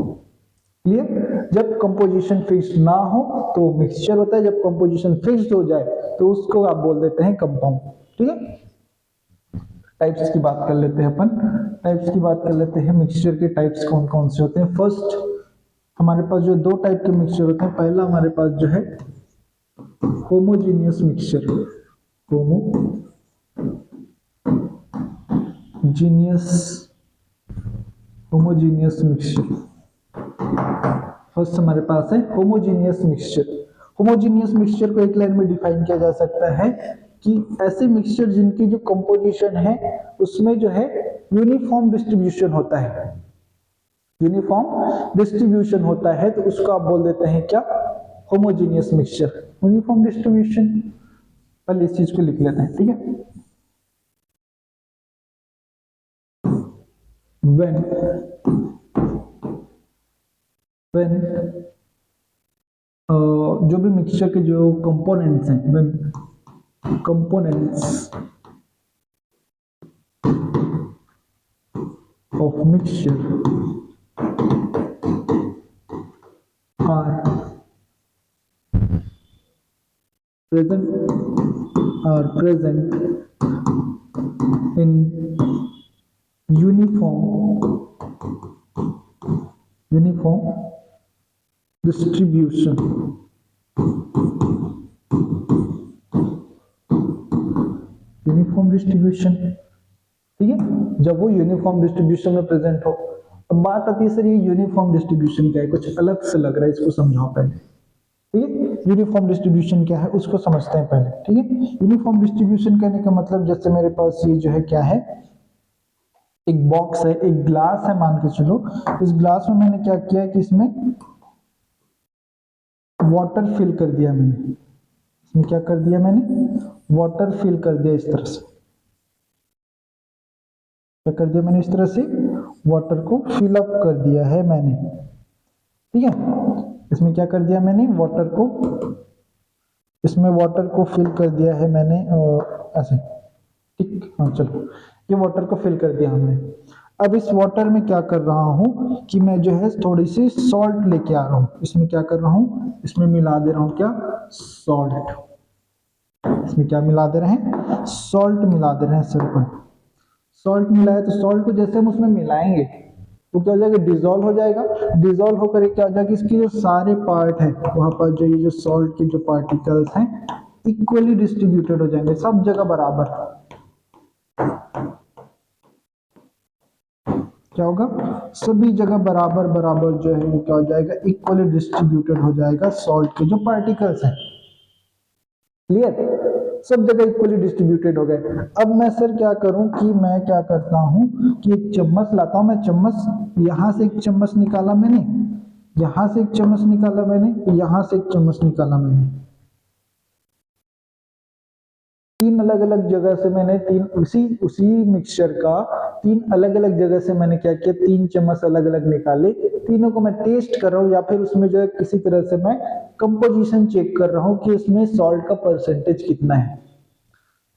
S1: क्लियर? जब कंपोजिशन फिक्स ना हो तो मिक्सचर होता है, जब कंपोजिशन फिक्स हो जाए तो उसको आप बोल देते हैं कंपाउंड। ठीक है। टाइप्स की बात कर लेते हैं अपन। टाइप्स की बात कर लेते हैं। मिक्सचर के टाइप्स कौन कौन से होते हैं? फर्स्ट हमारे पास जो 2 टाइप के मिक्सचर होते हैं, पहला हमारे पास जो है homogeneous mixture. Homogeneous mixture first हमारे पास है होमोजीनियस मिक्सचर। होमोजीनियस मिक्सचर को एक लाइन में डिफाइन किया जा सकता है कि ऐसे मिक्सचर जिनकी जो कंपोजिशन है उसमें जो है यूनिफॉर्म डिस्ट्रीब्यूशन होता है। यूनिफॉर्म डिस्ट्रीब्यूशन होता है तो उसको आप बोल देते हैं क्या? Homogeneous mixture. यूनिफॉर्म डिस्ट्रीब्यूशन, पहले इस चीज को लिख लेते हैं। ठीक है। when जो भी मिक्सचर के जो कंपोनेंट्स हैं, when components of mixture are present in uniform distribution, uniform distribution. ठीक है, जब वो यूनिफॉर्म डिस्ट्रीब्यूशन में प्रेजेंट हो। अब बात आती है सर ये यूनिफॉर्म डिस्ट्रीब्यूशन क्या है? कुछ अलग से लग रहा है, इसको समझाओ पहले। ठीक है, यूनिफॉर्म डिस्ट्रीब्यूशन क्या है उसको समझते हैं पहले। ठीक है, यूनिफॉर्म डिस्ट्रीब्यूशन कहने का मतलब, जैसे मेरे पास ये जो है क्या है, एक बॉक्स है, एक ग्लास है, मान के चलो। इस ग्लास में मैंने क्या किया कि इसमें वाटर फिल कर दिया मैंने। इसमें क्या कर दिया मैंने? वाटर फिल कर दिया। इस तरह से क्या कर दिया मैंने? इस तरह से वाटर को फिल अप कर दिया है मैंने। ठीक है। इसमें क्या कर दिया मैंने, वाटर को, इसमें वाटर को फिल कर दिया है मैंने ऐसे, ठीक, हाँ चलो, ये वाटर को फिल कर दिया हमने। अब इस वाटर में क्या कर रहा हूं कि मैं जो है थोड़ी सी सॉल्ट लेके आ रहा हूं, इसमें क्या कर रहा हूं, इसमें मिला दे रहा हूं क्या, सॉल्ट, इसमें क्या मिला दे रहे हैं, सॉल्ट मिला दे रहे हैं सर। सॉल्ट मिलाया तो सॉल्ट को जैसे हम उसमें मिलाएंगे तो क्या हो जाएगा, डिजोल्व हो जाएगा। डिजोल्व होकर क्या हो जाएगा, इसके जो सारे पार्ट है वहां पर जो ये जो सॉल्ट के जो पार्टिकल्स हैं इक्वली डिस्ट्रीब्यूटेड हो जाएंगे, सब जगह बराबर। क्या होगा, सभी जगह बराबर बराबर जो है वो क्या हो जाएगा, इक्वली डिस्ट्रीब्यूटेड हो जाएगा सॉल्ट के जो पार्टिकल्स हैं। क्लियर, सब जगह इक्वली डिस्ट्रीब्यूटेड हो गए। अब मैं सर क्या करूं कि मैं क्या करता हूं कि एक चम्मच लाता हूं, मैं चम्मच, यहां से एक चम्मच निकाला मैंने, यहां से एक चम्मच निकाला मैंने, यहां से एक चम्मच निकाला मैंने, तीन अलग अलग जगह से मैंने तीन उसी मिक्सचर का तीन अलग अलग जगह से मैंने क्या किया, तीन चम्मच अलग अलग निकाले, तीनों को मैं टेस्ट कर रहा हूं या फिर उसमें जो है किसी तरह से मैं कंपोजिशन चेक कर रहा हूं कि इसमें सॉल्ट का परसेंटेज कितना है।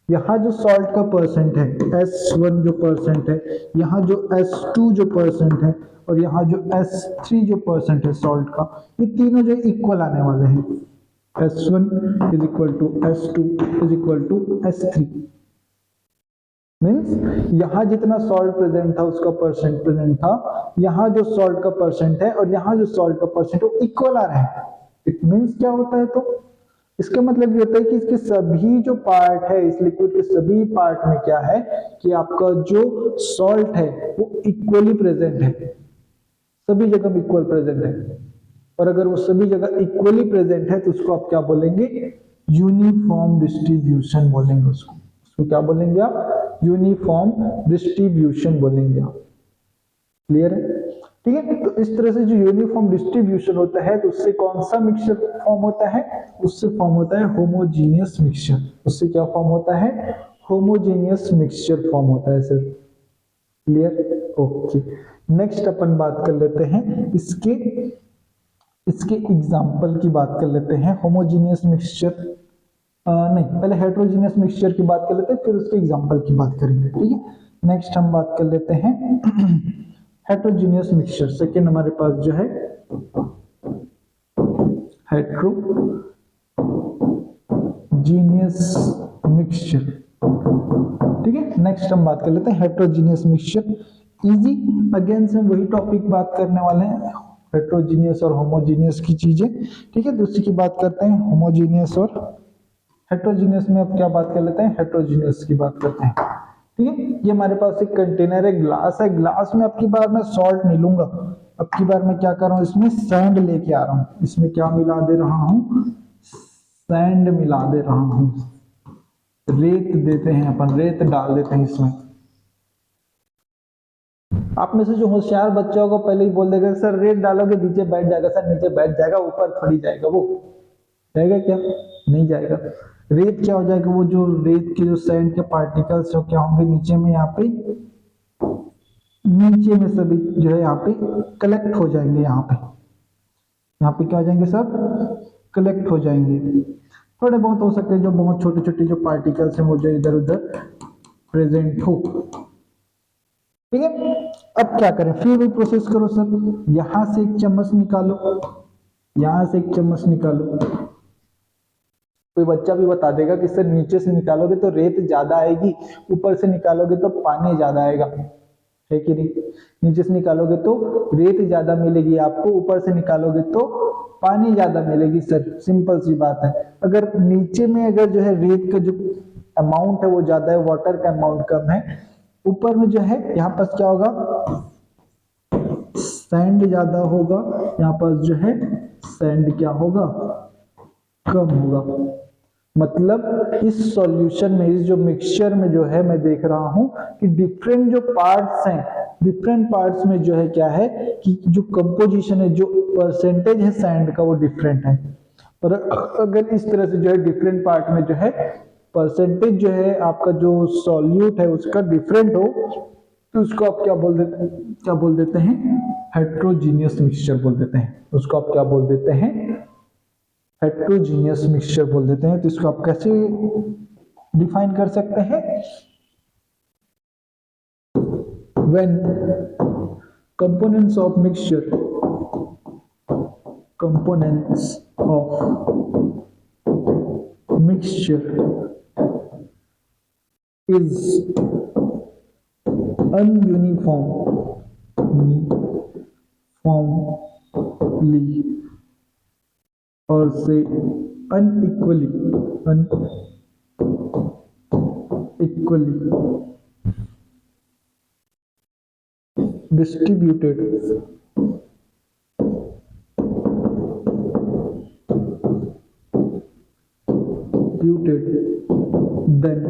S1: यहाँ जो सॉल्ट का परसेंट है S1 जो परसेंट है, यहाँ जो S2 जो परसेंट है, और यहाँ जो S3 जो परसेंट है सॉल्ट का, ये तीनों जो इक्वल आने वाले हैं। S1 is equal to S2 is equal to S3, means यहाँ जितना सॉल्ट प्रेजेंट था उसका परसेंट प्रेजेंट था, यहाँ जो सॉल्ट का परसेंट है और यहाँ जो सॉल्ट का परसेंट है वो इक्वल आ रहा है। इट मीन्स क्या होता है, तो इसका मतलब ये होता है कि इसके सभी जो पार्ट है, इस लिक्विड के सभी पार्ट में क्या है कि आपका जो सॉल्ट है वो इक्वली प्रेजेंट है, सभी जगह इक्वल प्रेजेंट है। और अगर वो सभी जगह इक्वली प्रेजेंट है तो उसको आप क्या बोलेंगे, यूनिफॉर्म डिस्ट्रीब्यूशन बोलेंगे उसको क्या बोलेंगे आप, यूनिफॉर्म डिस्ट्रीब्यूशन बोलेंगे आप। क्लियर है, ठीक है। तो इस तरह से जो यूनिफॉर्म डिस्ट्रीब्यूशन होता है तो उससे कौन सा मिक्सचर फॉर्म होता है, उससे फॉर्म होता है होमोजीनियस मिक्सचर। उससे क्या फॉर्म होता है, होमोजीनियस मिक्सचर फॉर्म होता है सर। Clear, okay. नेक्स्ट अपन बात कर लेते हैं इसके एग्जाम्पल की बात कर लेते हैं। होमोजीनियस मिक्सचर नहीं, पहले हेट्रोजीनियस मिक्सचर की बात कर लेते हैं, फिर उसके एग्जाम्पल की बात करेंगे, ठीक है। नेक्स्ट हम बात कर लेते हैं हेट्रोजीनियस मिक्सचर। सेकेंड हमारे पास जो है हेट्रोजीनियस मिक्सचर, ठीक है। नेक्स्ट हम बात कर लेते हैं हेट्रोजीनियस मिक्सचर। इजी, अगेन से वही टॉपिक बात करने वाले हैं, हेट्रोजीनियस और होमोजीनियस की चीजें, ठीक है। दूसरी की बात करते हैं होमोजीनियस और हेट्रोजीनियस में अब क्या बात कर लेते हैं, हेट्रोजीनियस की बात करते हैं, ठीक है। ये हमारे पास एक कंटेनर है, ग्लास है, ग्लास में अब की बार मैं सॉल्ट नहीं लूंगा, अब की बार मैं क्या कर रहा हूं, इसमें सैंड लेके आ रहा हूं। इसमें क्या मिला दे रहा हूं, सैंड मिला दे रहा हूं, रेत देते हैं अपन, रेत डाल देते हैं इसमें। आप में से जो होशियार बच्चा होगा पहले ही बोल देगा सर रेत डालोगे नीचे बैठ जाएगा, सर नीचे बैठ जाएगा, ऊपर थोड़ी जाएगा, वो जाएगा क्या, नहीं जाएगा। रेत क्या हो जाएगा, वो जो रेत के जो सैंड के पार्टिकल्स हो क्या होंगे नीचे में, यहाँ पे नीचे में सभी जो है यहाँ पे कलेक्ट हो जाएंगे, यहाँ पे क्या हो जाएंगे सब, कलेक्ट हो जाएंगे। थोड़े बहुत हो सकते हैं जो बहुत छोटे छोटे जो पार्टिकल्स हैं वो जो इधर उधर प्रेजेंट हो, ठीक है। अब क्या करें, फिर भी प्रोसेस करो सर। यहां से एक चम्मच निकालो, यहां से एक चम्मच निकालो। कोई बच्चा भी बता देगा कि सर नीचे से निकालोगे तो रेत ज्यादा आएगी, ऊपर से निकालोगे तो पानी ज्यादा आएगा, है कि नहीं। नीचे से निकालोगे तो रेत ज्यादा मिलेगी आपको, ऊपर से निकालोगे तो पानी ज्यादा मिलेगी सर, सिंपल सी बात है। अगर नीचे में अगर जो है रेत का जो अमाउंट है वो ज्यादा है, वाटर का अमाउंट कम है, ऊपर में जो है यहाँ पर क्या होगा, सैंड ज्यादा होगा, यहाँ पर जो है सैंड क्या होगा, कम होगा। मतलब इस सॉल्यूशन में, इस जो मिक्सचर में जो है मैं देख रहा हूं कि डिफरेंट जो पार्ट्स हैं, डिफरेंट पार्ट्स में जो है क्या है कि जो कंपोजिशन है, जो परसेंटेज है सैंड का वो डिफरेंट है। और अगर इस तरह से जो है डिफरेंट पार्ट में जो है परसेंटेज जो है आपका जो सॉल्यूट है उसका डिफरेंट हो तो उसको आप क्या बोल देते हैं? हेट्रोजीनियस मिक्सचर बोल देते हैं। उसको आप क्या बोल देते हैं? हेट्रोजीनियस मिक्सचर बोल देते हैं। तो इसको आप कैसे डिफाइन कर सकते हैं? When components of mixture is uniformly or say unequally distributed then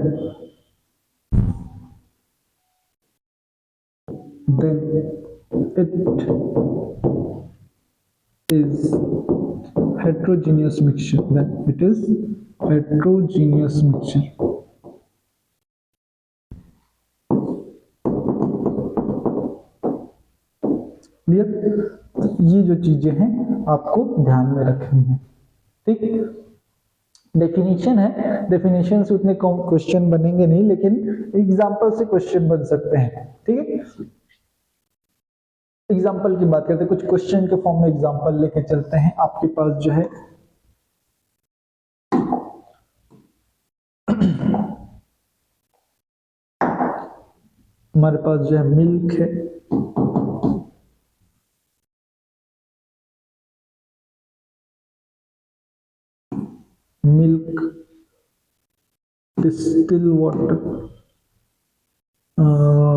S1: it is heterogeneous mixture. Then it is heterogeneous mixture. Clear? ये जो चीजें हैं आपको ध्यान में रखनी है। ठीक, डेफिनेशन है, डेफिनेशन से उतने क्वेश्चन बनेंगे नहीं, लेकिन एग्जाम्पल से क्वेश्चन बन सकते हैं। ठीक है, एग्जाम्पल की बात करते हैं, कुछ क्वेश्चन के फॉर्म में एग्जाम्पल लेके चलते हैं। आपके पास जो है हमारे पास जो है मिल्क है, मिल्क, डिस्टिल वाटर,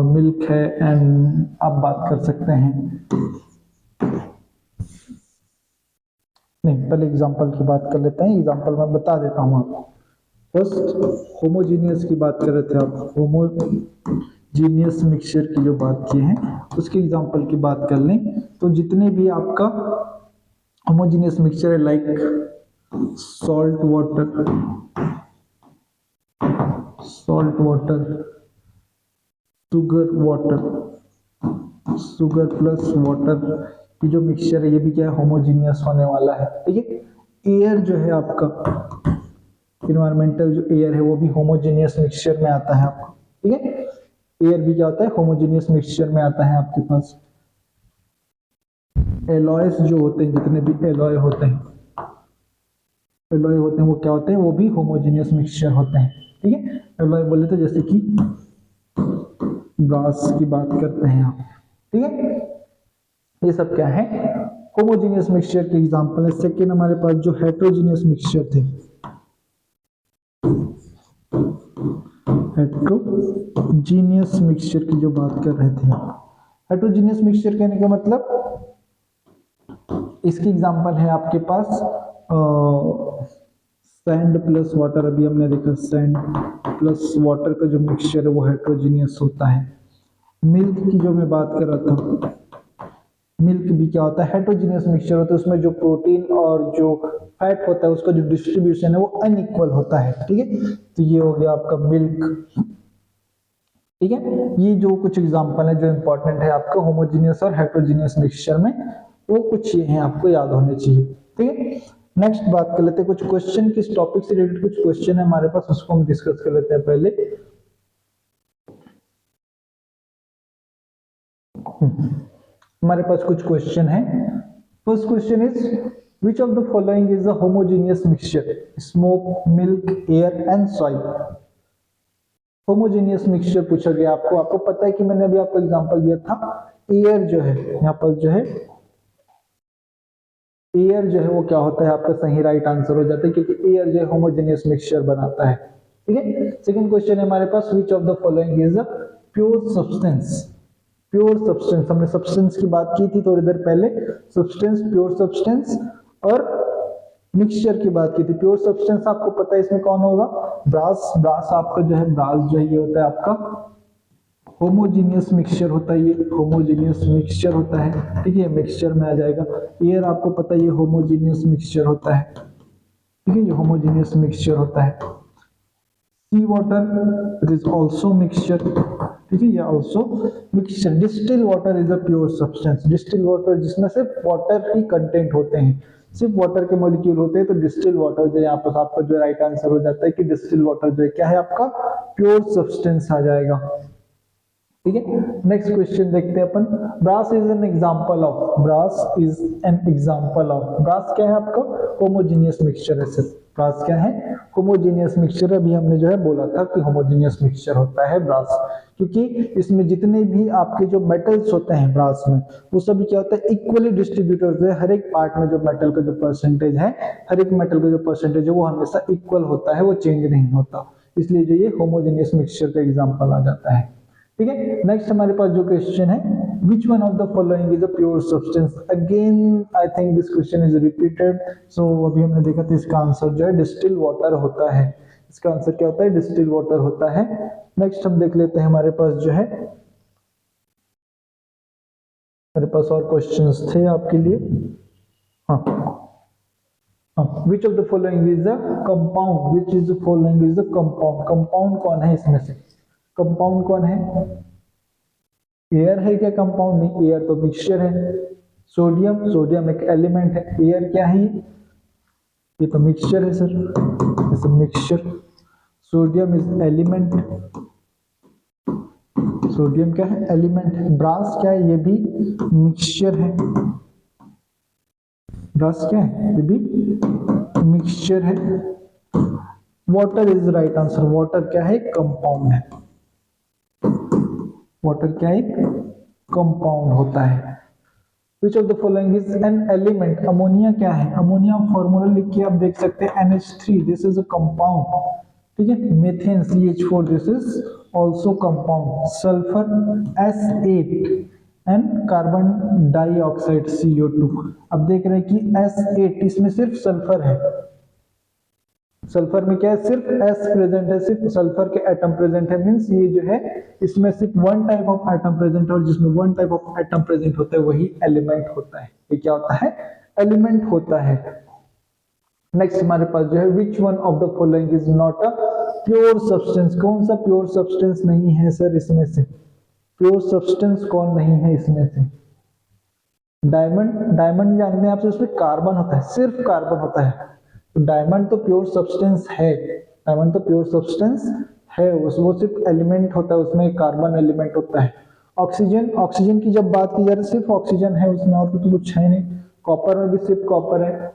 S1: मिल्क है, एंड आप बात कर सकते हैं, नहीं पहले एग्जांपल की बात कर लेते हैं। एग्जांपल मैं बता देता हूं आपको। फर्स्ट होमोजीनियस की बात कर रहे थे आप, होमोजीनियस मिक्सचर की जो बात की है उसके एग्जांपल की बात कर लें तो जितने भी आपका होमोजीनियस मिक्सचर है, like salt water, sugar plus water, ये जो मिक्सचर है ये भी क्या है? होमोजीनियस होने वाला है। ठीक है, एयर जो है आपका, इन्वायरमेंटल जो एयर है वो भी होमोजीनियस मिक्सचर में आता है आपको। ठीक है, एयर भी क्या होता है? होमोजीनियस मिक्सचर में आता है आपके पास। एलॉयस जो होते हैं, जितने भी एलॉय होते हैं वो क्या होते हैं? वो भी होमोजीनियस मिक्सचर होते हैं। ठीक है, एलॉय बोले तो जैसे कि ब्रास की बात करते हैं आप। ठीक है, ये सब क्या है? होमोजीनियस मिक्सचर के एग्जांपल है। सेकेंड हमारे पास जो हेट्रोजीनियस मिक्सचर थे, हेट्रोजीनियस मिक्सचर की जो बात कर रहे थे आप, हेट्रोजीनियस मिक्सचर कहने का मतलब, इसकी एग्जांपल है आपके पास सैंड प्लस वाटर। अभी हमने देखा सैंड प्लस वाटर का जो मिक्सचर है वो हेट्रोजीनियस होता है। मिल्क की जो मैं बात कर रहा था, मिल्क भी क्या होता है? हेट्रोजीनियस मिक्सचर होता है। उसमें जो प्रोटीन और जो फैट होता है उसका जो डिस्ट्रीब्यूशन है वो अनइक्वल होता है। ठीक है, तो ये हो गया आपका मिल्क। ठीक है, ये जो कुछ एग्जांपल है जो इंपॉर्टेंट है आपका होमोजीनियस और हेट्रोजीनियस मिक्सचर में, वो कुछ ये हैं आपको याद होने चाहिए। ठीक है, नेक्स्ट बात कर लेते हैं कुछ क्वेश्चन, किस टॉपिक से रिलेटेड कुछ क्वेश्चन है हमारे पास, उसको हम डिस्कस कर लेते हैं पहले। हमारे पास कुछ क्वेश्चन है। First question is which of the following is a homogeneous mixture? Smoke, milk, air and soil. Homogeneous mixture पूछा गया आपको। आपको पता है कि मैंने अभी आपको एग्जांपल दिया था, एयर जो है यहाँ पर जो है, एयर जो है वो क्या होता है आपका? सही राइट आंसर हो जाता है, क्योंकि एयर जो है होमोजेनियस मिक्सचर बनाता है। ठीक है, सेकंड क्वेश्चन है हमारे पास, which of the following is a pure substance? Pure substance, हमने सब्सटेंस की बात की थी थोड़ी देर पहले, सब्सटेंस, प्योर सब्सटेंस और मिक्सचर की बात की थी। प्योर सब्सटेंस आपको पता है इसमें कौन होगा? ब्रास। ब्रास आपका जो है, ब्रास जो है ये होता है आपका होमोजीनियस मिक्सचर होता है, ये होमोजीनियस मिक्सचर होता है। ठीक है, मिक्सचर में आ जाएगा। एयर आपको पता है ये होमोजीनियस मिक्सचर होता है। ठीक है, ये होमोजीनियस मिक्सचर होता है। Sea water, it is also mixture. ठीक है। या also mixture, distil water is a pure substance, distil water जिसमें सिर्फ वाटर ही कंटेंट होते हैं, सिर्फ वाटर के मॉलिक्यूल होते हैं, तो डिस्टिल वाटर जो यहाँ पर आपका जो राइट आंसर हो जाता है कि डिस्टिल वाटर जो है क्या है आपका प्योर सब्सटेंस आ जाएगा। ठीक है, नेक्स्ट क्वेश्चन देखते हैं अपन। Brass is an example of, brass is an example of, brass क्या है आपका होमोजेनियस मिक्सचर है सर। ब्रास क्या है होमोजेनियस मिक्सचर। अभी हमने जो है बोला था कि होमोजेनियस मिक्सचर होता है ब्रास, क्योंकि इसमें जितने भी आपके जो मेटल्स होते हैं ब्रास में वो सभी क्या होता है इक्वली डिस्ट्रीब्यूटेड है। हर एक पार्ट में जो मेटल का जो परसेंटेज है, हर एक मेटल का जो परसेंटेज है वो हमेशा इक्वल होता है, वो चेंज नहीं होता, इसलिए जो ये होमोजेनियस मिक्सचर का एग्जांपल आ जाता है। ठीक है, नेक्स्ट हमारे पास जो क्वेश्चन है, which one of the following is a pure substance? Again I think this question is repeated, so अभी हमने देखा था इसका आंसर जो है डिस्टिल वाटर होता है। इसका आंसर क्या होता है डिस्टिल वाटर होता है। नेक्स्ट हम देख लेते हैं हमारे पास जो है, हमारे पास और क्वेश्चंस थे आपके लिए। हाँ, which of the following is the compound, which is the following is the compound, compound कौन है इसमें से, कंपाउंड कौन है, एयर है क्या कंपाउंड, नहीं, एयर तो मिक्सचर है। सोडियम, सोडियम एक एलिमेंट है, एयर क्या है ये तो मिक्सचर है sir, it's mixture, sodium is element, sodium क्या है एलिमेंट है। ब्रास क्या है ये भी मिक्सचर है, ब्रास क्या है ये भी मिक्सचर है। Water is right answer, water क्या है कंपाउंड है, वाटर क्या एक कंपाउंड होता है। Which of the following is an element? Ammonia क्या है, अमोनिया फॉर्मूला लिख के आप देख सकते हैं NH3, this is a compound. ठीक है, methane CH4, this is also compound. Sulphur S8 and carbon dioxide CO2। अब देख रहे हैं कि S8 इसमें सिर्फ सल्फर है, सल्फर में क्या है सिर्फ S प्रेजेंट है, सिर्फ सल्फर के एटम प्रेजेंट है, मींस ये जो है इसमें सिर्फ one type of atom present है, और जिसमें one type of atom present होता है वही एलिमेंट होता है। ये क्या होता है एलिमेंट होता है। नेक्स्ट हमारे पास जो है which one of the following is not a pure substance, कौन सा प्योर सब्सटेंस नहीं है सर इसमें से, प्योर सब्सटेंस कौन नहीं है इसमें से। डायमंड, डायमंड जानते हैं आप, उसमें कार्बन होता है, सिर्फ कार्बन होता है, तो डायमंड तो प्योर सब्सटेंस है, डायमंड तो प्योर सब्सटेंस है, वो सिर्फ एलिमेंट होता है, उसमें कार्बन एलिमेंट होता है। ऑक्सीजन, ऑक्सीजन की जब बात की जा रही है सिर्फ ऑक्सीजन है उसमें, और तो कुछ है नहीं। कॉपर में भी सिर्फ कॉपर है।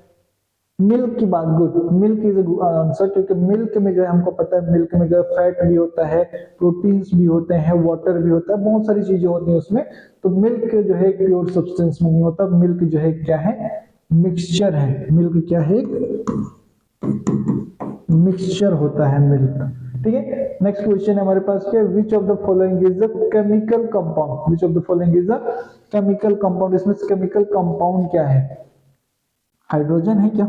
S1: मिल्क की बात, गुड, मिल्क इज आंसर, क्योंकि मिल्क में जो है हमको पता है मिल्क में जो है फैट भी होता है, प्रोटीन्स भी होते हैं, वाटर भी होता है, बहुत सारी चीजें होती हैं उसमें, तो मिल्क जो है प्योर सब्सटेंस में नहीं होता, मिल्क जो है क्या है मिक्सचर है, मिल्क क्या है मिक्सचर होता है मिल्क। ठीक है, नेक्स्ट क्वेश्चन है हमारे पास क्या, which of the following is the chemical compound, which of the following is the chemical compound. इसमें केमिकल कंपाउंड क्या है, हाइड्रोजन है क्या,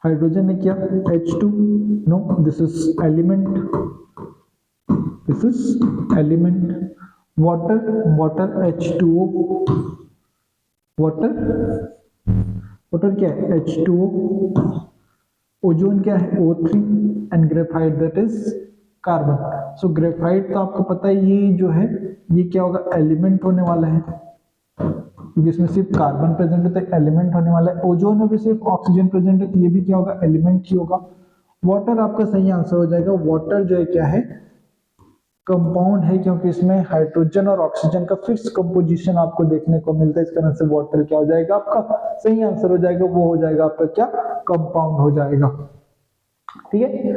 S1: हाइड्रोजन है क्या, H2, no, this is element, this is element. Water, water H2O, water, water क्या है H2O। Ozone क्या है O3 and graphite that is carbon. So graphite तो आपको पता है ये जो है ये क्या होगा एलिमेंट होने वाला है, क्योंकि इसमें सिर्फ कार्बन प्रेजेंट है तो एलिमेंट होने वाला है। ओजोन में भी सिर्फ ऑक्सीजन प्रेजेंट है तो ये भी क्या होगा एलिमेंट ही होगा। वाटर आपका सही आंसर हो जाएगा, वाटर जो है क्या है कंपाउंड है, क्योंकि इसमें हाइड्रोजन और ऑक्सीजन का फिक्स कंपोजिशन आपको देखने को मिलता है, इस कारण से वाटर क्या हो जाएगा आपका सही आंसर हो जाएगा, वो हो जाएगा आपका क्या कंपाउंड हो जाएगा। ठीक है,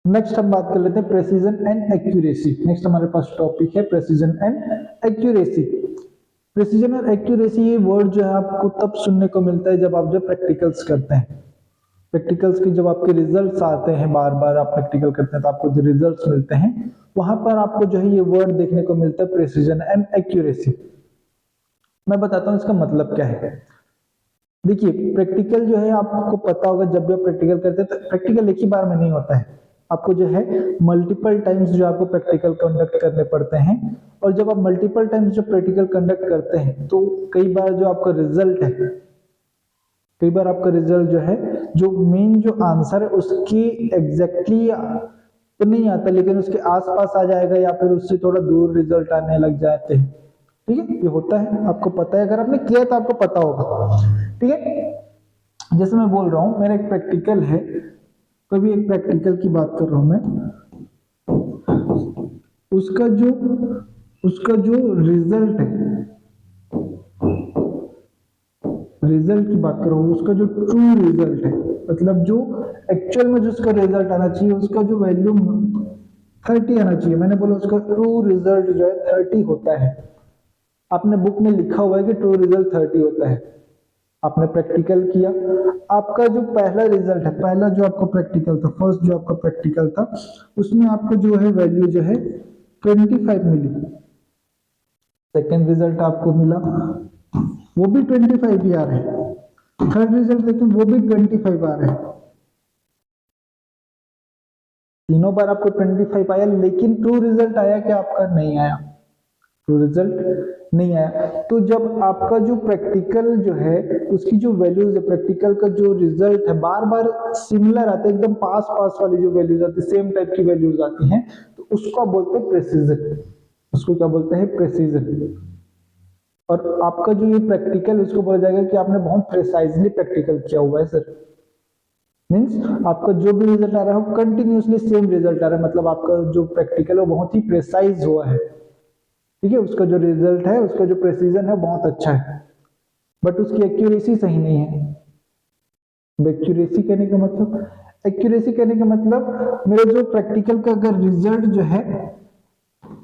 S1: नेक्स्ट हम बात कर लेते हैं प्रेसिजन एंड एक्यूरेसी। नेक्स्ट हमारे पास टॉपिक है प्रेसिजन एंड एक्यूरेसी। प्रेसिजन और एक्यूरेसी ये वर्ड जो है आपको तब सुनने को मिलता है जब आप जब प्रैक्टिकल्स करते हैं, प्रैक्टिकल्स के जब आपके रिजल्ट्स आते हैं, बार बार आप प्रैक्टिकल करते हैं तो आपको जो रिजल्ट्स मिलते हैं वहां पर आपको जो है ये वर्ड देखने को मिलता है प्रेसिजन एंड एक्यूरेसी। मैं बताता हूं इसका मतलब क्या है। देखिए प्रैक्टिकल जो है आपको पता होगा, जब भी आप प्रैक्टिकल करते हैं तो प्रैक्टिकल एक ही बार में नहीं होता है, आपको जो है मल्टीपल टाइम्स जो आपको प्रैक्टिकल कंडक्ट करने पड़ते हैं, और जब आप मल्टीपल टाइम्स जो प्रैक्टिकल कंडक्ट करते हैं तो कई बार जो आपका रिजल्ट है, कई बार आपका रिजल्ट जो है जो मेन जो आंसर है उसकी एग्जैक्टली तो नहीं आता, लेकिन उसके आसपास आ जाएगा या फिर उससे थोड़ा दूर रिजल्ट आने लग जाते हैं। ठीक है, ये होता है, आपको पता है, अगर आपने किया तो आपको पता होगा। ठीक है, जैसे मैं बोल रहा हूं मेरा एक प्रैक्टिकल है, कभी एक प्रैक्टिकल की बात कर रहा हूं मैं, उसका जो रिजल्ट है, रिजल्ट की बात करो, उसका जो ट्रू रिजल्ट है, मतलब जो एक्चुअल में जो उसका रिजल्ट आना चाहिए, उसका जो वैल्यू 30 आना चाहिए। मैंने बोला उसका ट्रू रिजल्ट जो है 30 होता है। आपने बुक में लिखा हुआ है कि ट्रू रिजल्ट 30 होता है। आपने प्रैक्टिकल किया, आपका जो पहला रिजल्ट है, पहला जो आपका प्रैक्टिकल था, फर्स्ट जो आपका प्रैक्टिकल था, उसमें आपको जो है वैल्यू जो है 25 मिली। सेकेंड रिजल्ट आपको मिला, वो भी 25 ही आ रहे हैं। थर्ड रिजल्ट लेकिन वो भी 25 आ रहे हैं। तीनों बार आपको 25 आया, लेकिन ट्रू रिजल्ट आया कि आपका नहीं आया, ट्रू रिजल्ट नहीं आया। तो जब आपका जो प्रैक्टिकल जो है उसकी जो वैल्यूज है, प्रैक्टिकल का जो रिजल्ट है बार बार सिमिलर आते हैं, एकदम पास पास वाली जो वैल्यूज आती है, सेम टाइप की वैल्यूज आती हैं, तो उसको आप बोलते हैं प्रेसिजन। उसको क्या बोलते हैं? प्रेसिजन। और आपका जो ये प्रैक्टिकल, उसको बोला जाएगा कि आपने बहुत प्रिसाइजली प्रैक्टिकल किया हुआ है सर। मीन्स आपका जो भी रिजल्ट आ रहा है वो कंटिन्यूसली सेम रिजल्ट आ रहा है, मतलब आपका जो प्रैक्टिकल है वो बहुत ही प्रिसाइज हुआ है। ठीक है, उसका जो रिजल्ट है, उसका जो प्रेसिजन है बहुत अच्छा है, बट उसकी एक्यूरेसी सही नहीं है। एक्यूरेसी कहने का मतलब, एक्यूरेसी कहने का मतलब मेरा जो प्रैक्टिकल का अगर रिजल्ट जो है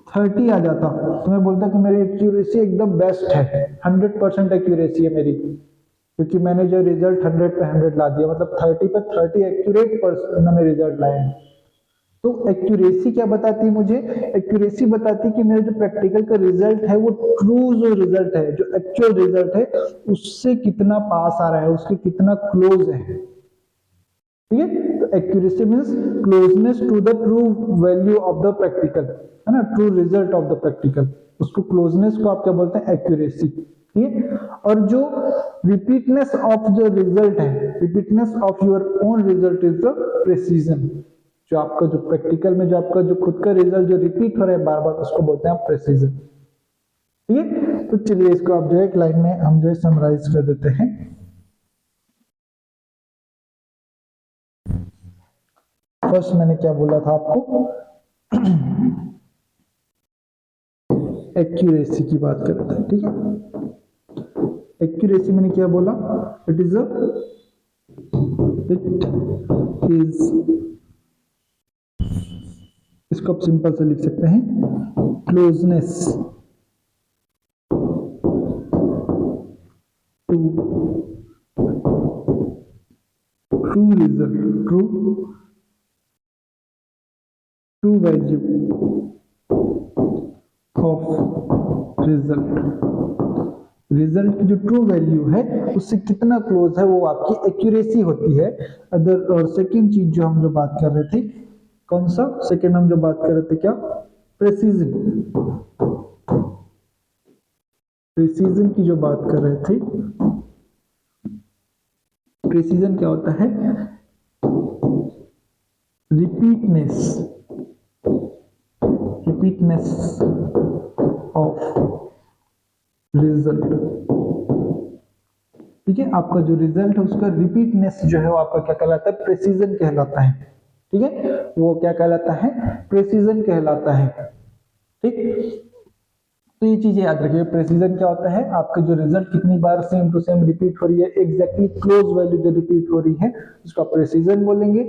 S1: 30 आ जाता तो मैं बोलता कि मेरी एक्यूरेसी एकदम बेस्ट है, 100% एक्यूरेसी है मेरी, क्योंकि मैंने जो रिजल्ट 100 पे 100 ला दिया, मतलब 30 पे 30 एक्यूरेट परसेंट मैंने रिजल्ट लाए हैं। तो एक्यूरेसी क्या बताती है मुझे? एक्यूरेसी बताती है कि मेरा जो प्रैक्टिकल का रिजल्ट है वो ट्रू जो रिजल्ट है, जो एक्चुअल रिजल्ट है, उससे कितना पास आ रहा है, उसके कितना क्लोज है। ठीक है, तो accuracy means closeness to the true value of the practical, है ना, true result of the practical, उसको क्लोजनेस को आप क्या बोलते हैं? एक्यूरेसी। ठीक है, और जो रिपीटनेस ऑफ जो रिजल्ट है, repeatness of your own result is the precision. जो आपका जो प्रैक्टिकल में जो आपका जो खुद का रिजल्ट जो रिपीट हो रहा है बार बार, उसको बोलते हैं आप प्रेसिजन। ठीक है, तो चलिए इसको आप जो है एक लाइन में हम जो है समराइज कर देते हैं। फर्स्ट मैंने क्या बोला था आपको? एक्यूरेसी की बात कर रहे थे। ठीक है, एक्यूरेसी मैंने क्या बोला? इट इज इसको आप सिंपल से लिख सकते हैं, closeness to true result, true value of result. Result की जो ट्रू वैल्यू है उससे कितना क्लोज है वो आपकी एक्यूरेसी होती है। अदर और सेकेंड चीज जो हम जो बात कर रहे थे, कौन सा सेकेंड हम जो बात कर रहे थे, क्या? प्रेसिजन। प्रेसिजन की जो बात कर रहे थे, प्रेसिजन क्या होता है? Repeatness of result. ठीक है, आपका जो रिजल्ट है उसका रिपीटनेस जो है वो आपका क्या कहलाता है? प्रेसिजन कहलाता है। ठीक है, वो क्या कहलाता है? प्रेसिजन कहलाता है। ठीक, तो ये चीजें याद रखिए। प्रेसिजन क्या होता है? आपका जो रिजल्ट कितनी बार सेम टू सेम रिपीट हो रही है, एग्जैक्टली क्लोज वैल्यू जो रिपीट हो रही है, उसको आप प्रेसिजन बोलेंगे।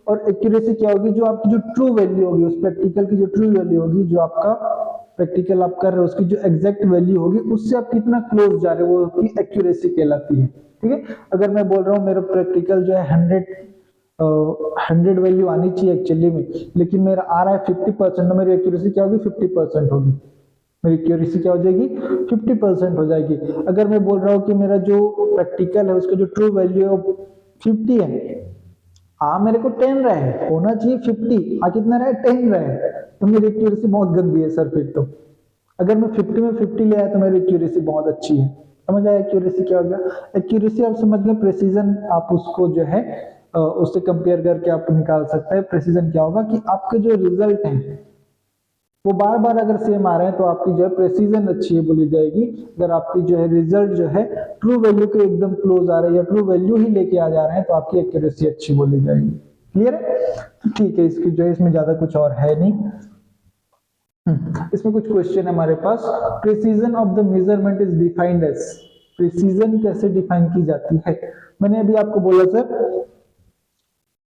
S1: और एक्यूरेसी क्या होगी? जो आपकी जो ट्रू वैल्यू होगी, उस प्रैक्टिकल की जो ट्रू वैल्यू होगी, जो आपका प्रैक्टिकल आप कर रहे हो उसकी जो एग्जैक्ट वैल्यू होगी, उससे आप कितना क्लोज जा रहे हो, वो आपकी एक्यूरेसी कहलाती है। ठीक है, अगर मैं बोल रहा हूँ मेरा प्रैक्टिकल जो है 100 वैल्यू आनी चाहिए एक्चुअली में, लेकिन मेरा आ रहा है 50%, तो मेरी एक्यूरेसी क्या होगी? 50% होगी। मेरी एक्यूरेसी क्या हो जाएगी? 50% हो जाएगी। अगर मैं बोल रहा हूँ कि मेरा जो प्रैक्टिकल है उसका जो ट्रू वैल्यू है 50 है, मेरे को 10 रहे, होना चाहिए 50, कितना रहे? 10 रहे, तो मेरी एक्यूरेसी बहुत गंदी है सर फिर तो। अगर मैं 50 में 50 ले आया तो मेरी एक्यूरेसी बहुत अच्छी है। समझ आया एक्यूरेसी क्या हो गया? एक्यूरेसी आप समझ गए, प्रेसिजन आप उसको जो है उससे कंपेयर करके आप निकाल सकते हैं। प्रेसिजन क्या होगा कि आपके जो रिजल्ट हैं वो बार बार अगर सेम आ रहे हैं तो आपकी जो है प्रेसिजन अच्छी है बोली जाएगी। अगर आपकी जो है रिजल्ट जो है ट्रू वैल्यू के एकदम क्लोज आ रहे हैं या ट्रू वैल्यू ही लेके आ जा रहे हैं तो आपकी एक्यूरेसी अच्छी बोली जाएगी। क्लियर है? तो ठीक है, इसकी जो है इसमें ज्यादा कुछ और है नहीं। इसमें कुछ क्वेश्चन है हमारे पास। Precision of the measurement is defined as. Precision कैसे डिफाइन की जाती है? मैंने अभी आपको बोला सर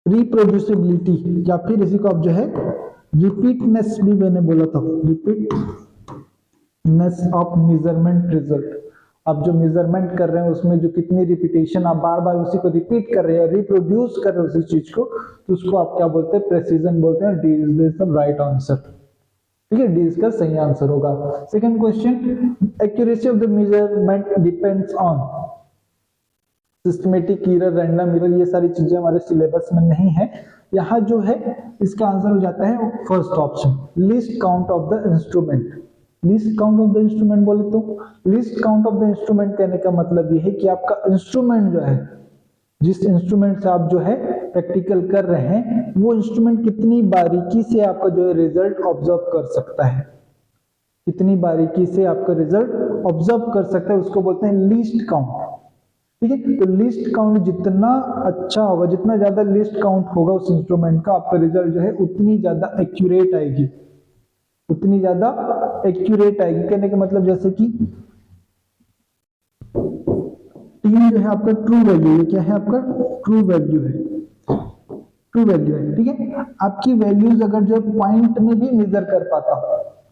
S1: रिप्रोड्यूसिबिलिटी या फिर इसी को आप जो है रिपीटनेस भी मैंने बोला था, रिपीटनेस ऑफ मेजरमेंट रिजल्ट। आप जो मेजरमेंट कर रहे हैं उसमें जो कितनी रिपीटेशन आप बार बार उसी को रिपीट कर रहे हैं, रिप्रोड्यूस कर रहे हैं उसी चीज को, तो उसको आप क्या बोलते हैं? प्रेसिजन बोलते हैं। D is the right answer. ठीक है, डी इसका सही आंसर होगा। Second question, accuracy of the measurement depends on systematic error, random error. ये सारी चीजें हमारे सिलेबस में नहीं है। यहाँ जो है इसका आंसर हो जाता है first option, least count of the instrument. Least count of the instrument बोले तो least count of the instrument कहने का मतलब ये है कि आपका इंस्ट्रूमेंट जो है, जिस इंस्ट्रूमेंट से आप जो है प्रैक्टिकल कर रहे हैं, वो इंस्ट्रूमेंट कितनी बारीकी से आपका जो है रिजल्ट ऑब्जर्व कर सकता है, कितनी बारीकी से आपका रिजल्ट ऑब्जर्व कर सकता है, उसको बोलते हैं लीस्ट काउंट। ठीक है, तो लीस्ट काउंट जितना अच्छा होगा, जितना ज्यादा लीस्ट काउंट होगा उस इंस्ट्रूमेंट का, आपका रिजल्ट जो है उतनी ज्यादा एक्यूरेट आएगी, उतनी ज्यादा एक्यूरेट आएगी। कहने का मतलब जैसे कि 3 जो है आपका ट्रू वैल्यू है, क्या है आपका ट्रू वैल्यू है, ट्रू वैल्यू है। ठीक है, आपकी वैल्यूज अगर जो पॉइंट में भी मेजर कर पाता हो,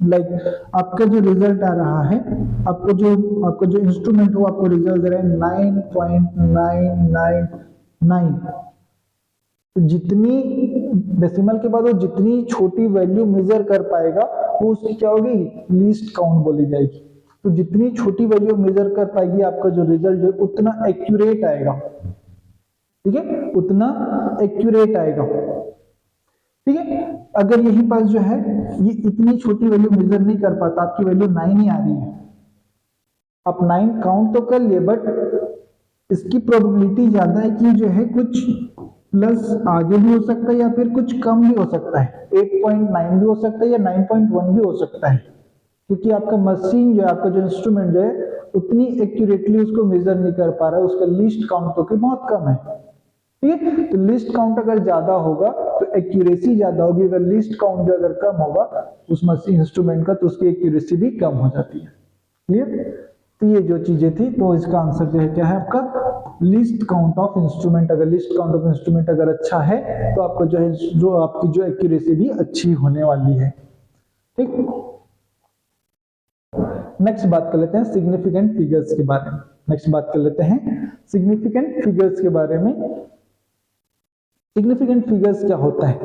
S1: लाइक आपका जो रिजल्ट आ रहा है, आपका जो इंस्ट्रूमेंट हो आपको रिजल्ट दे रहा है 9.999, तो जितनी डेसिमल के बाद वो जितनी छोटी वैल्यू मेजर कर पाएगा वो उसकी क्या होगी? लीस्ट काउंट बोली जाएगी। तो जितनी छोटी वैल्यू मेजर कर पाएगी आपका जो रिजल्ट जो है उतना एक्यूरेट आएगा। ठीक है, उतना एक्यूरेट आएगा। ठीक है, अगर यही पास जो है ये इतनी छोटी वैल्यू मेजर नहीं कर पाता, आपकी वैल्यू 9 ही आ रही है, आप 9 काउंट तो कर लिए, बट इसकी प्रोबेबिलिटी ज्यादा है कि जो है कुछ प्लस आगे भी हो सकता है या फिर कुछ कम भी हो सकता है, 8.9 भी हो सकता है या 9.1 भी हो सकता है, क्योंकि आपका मशीन जो है, आपका जो इंस्ट्रूमेंट जो है उतनी एक्यूरेटली उसको मेजर नहीं कर पा रहा है, उसका लीस्ट काउंट तो बहुत कम है। ठीक है, तो लिस्ट काउंट अगर ज्यादा होगा तो एक्यूरेसी ज्यादा होगी, अगर लिस्ट काउंट जो अगर कम होगा उस मशीन इंस्ट्रूमेंट का तो उसकी एक्यूरेसी भी कम हो जाती है। क्लियर? तो ये जो चीजें थी, तो इसका आंसर जो है क्या है आपका लिस्ट काउंट ऑफ इंस्ट्रूमेंट। अगर लिस्ट काउंट ऑफ इंस्ट्रूमेंट अगर अच्छा है तो आपको जो है जो आपकी जो एक्यूरेसी भी अच्छी होने वाली है। ठीक, नेक्स्ट बात कर लेते हैं सिग्निफिकेंट फिगर्स के बारे में। नेक्स्ट बात कर लेते हैं सिग्निफिकेंट फिगर्स के बारे में। सिग्निफिकेंट फिगर्स क्या होता है?